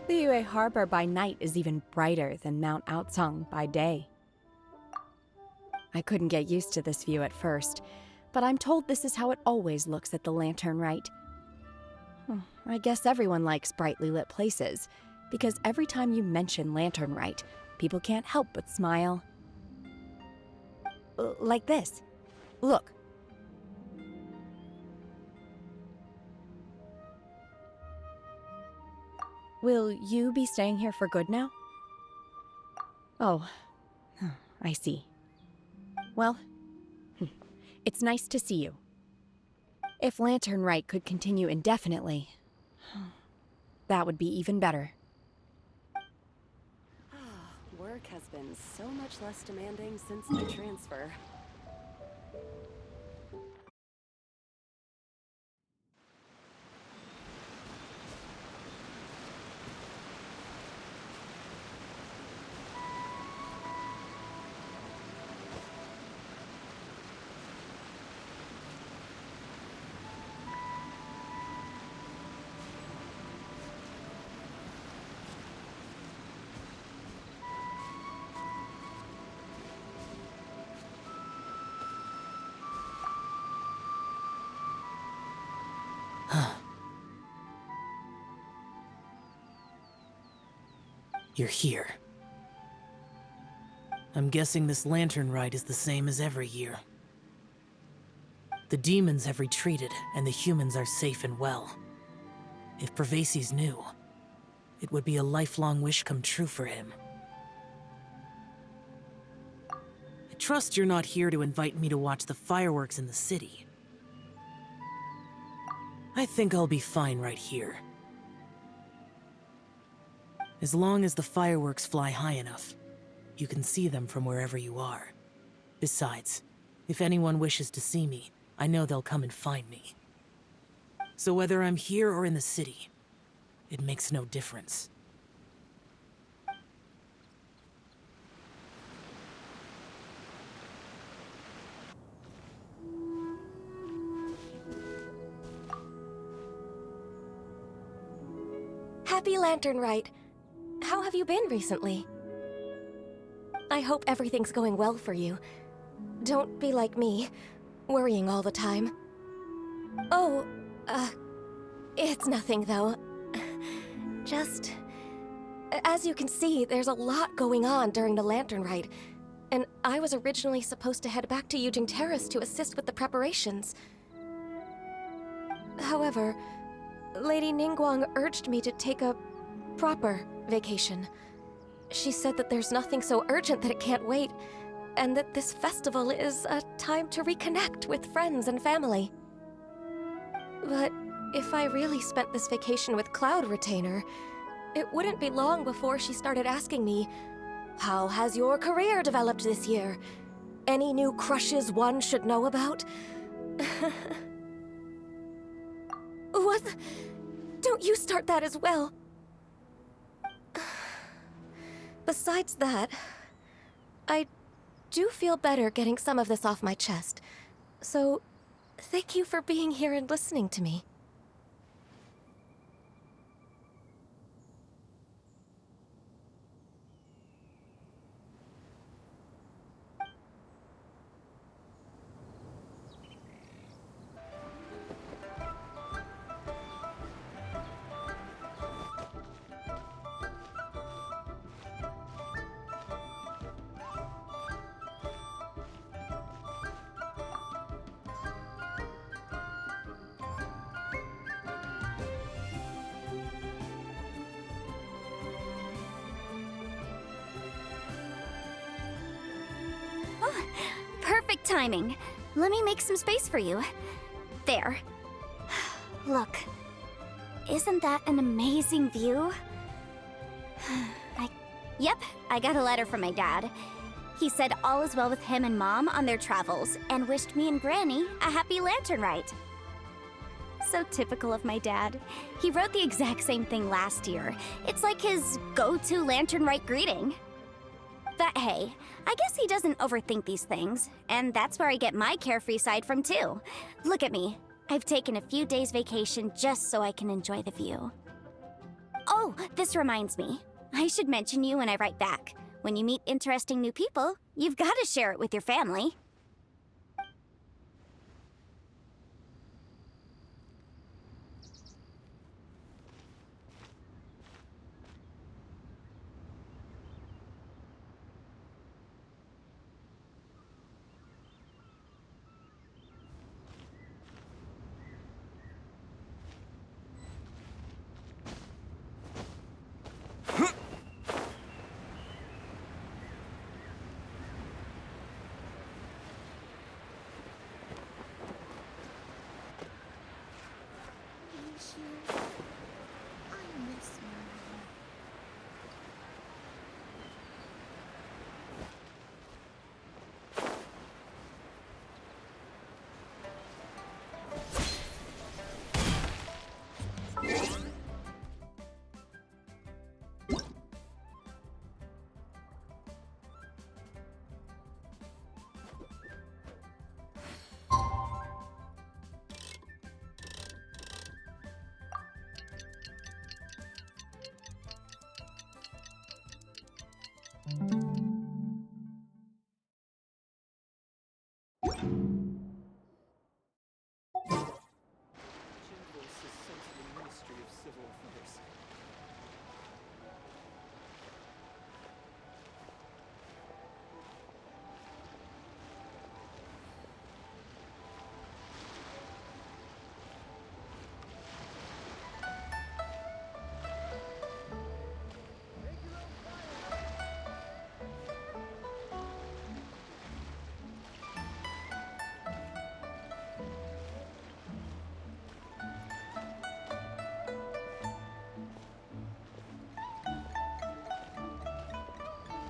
Liyue Harbor by night is even brighter than Mount Aocang by day. I couldn't get used to this view at first, but I'm told this is how it always looks at the Lantern Rite. I guess everyone likes brightly lit places, because every time you mention Lantern Rite, people can't help but smile. Like this. Look. Will you be staying here for good now? Oh, I see. Well, it's nice to see you. If Lantern Rite could continue indefinitely, that would be even better. Work has been so much less demanding since my transfer. You're here. I'm guessing this Lantern Rite is the same as every year. The demons have retreated, and the humans are safe and well. If Pervasi's knew, it would be a lifelong wish come true for him. I trust you're not here to invite me to watch the fireworks in the city. I think I'll be fine right here. As long as the fireworks fly high enough, you can see them from wherever you are. Besides, if anyone wishes to see me, I know they'll come and find me. So whether I'm here or in the city, it makes no difference. Happy Lantern Rite. How have you been recently? I hope everything's going well for you. Don't be like me, worrying all the time. Oh, it's nothing though. Just... As you can see, there's a lot going on during the Lantern Rite, and I was originally supposed to head back to Yujing Terrace to assist with the preparations. However, Lady Ningguang urged me to take a proper vacation. She said that there's nothing so urgent that it can't wait, and that this festival is a time to reconnect with friends and family. But if I really spent this vacation with Cloud Retainer, it wouldn't be long before she started asking me, "How has your career developed this year? Any new crushes one should know about?" What? Don't you start that as well. Besides that, I do feel better getting some of this off my chest. So, thank you for being here and listening to me. Oh, perfect timing. Let me make some space for you. There. Look. Isn't that an amazing view? Yep, I got a letter from my dad. He said all is well with him and Mom on their travels, and wished me and Granny a happy lantern rite. So typical of my dad. He wrote the exact same thing last year. It's like his go-to lantern rite greeting. But hey, I guess he doesn't overthink these things, and that's where I get my carefree side from too. Look at me. I've taken a few days vacation just so I can enjoy the view. Oh, this reminds me. I should mention you when I write back. When you meet interesting new people, you've got to share it with your family.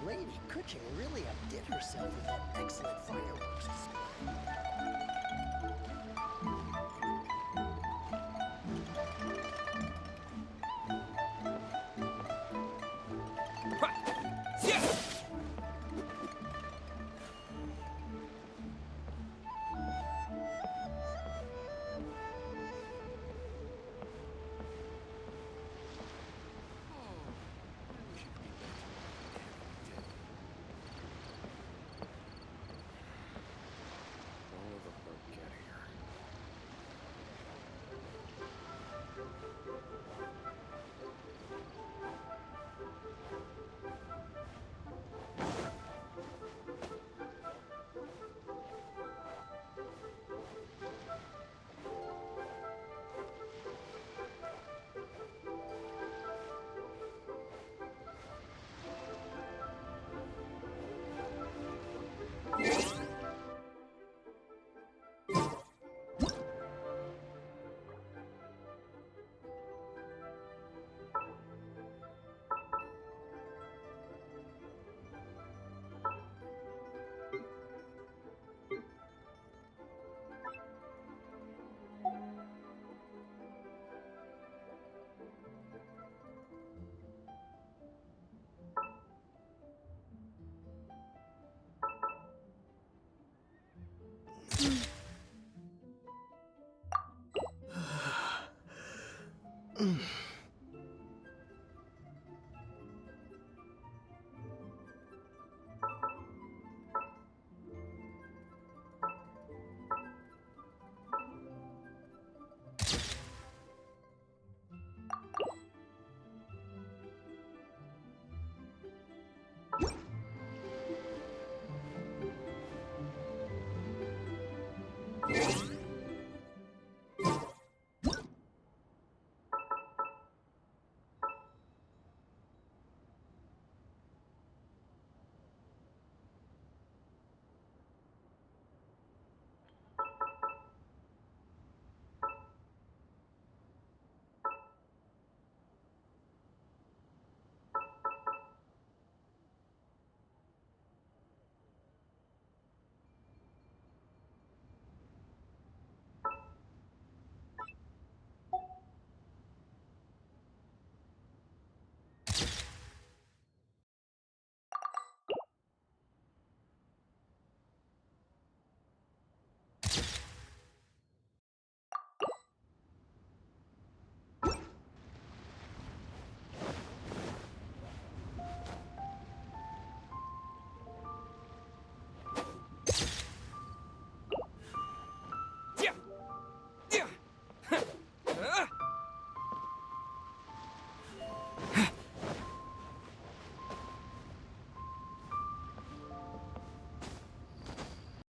Lady Kuching really outdid herself with that excellent fireworks display.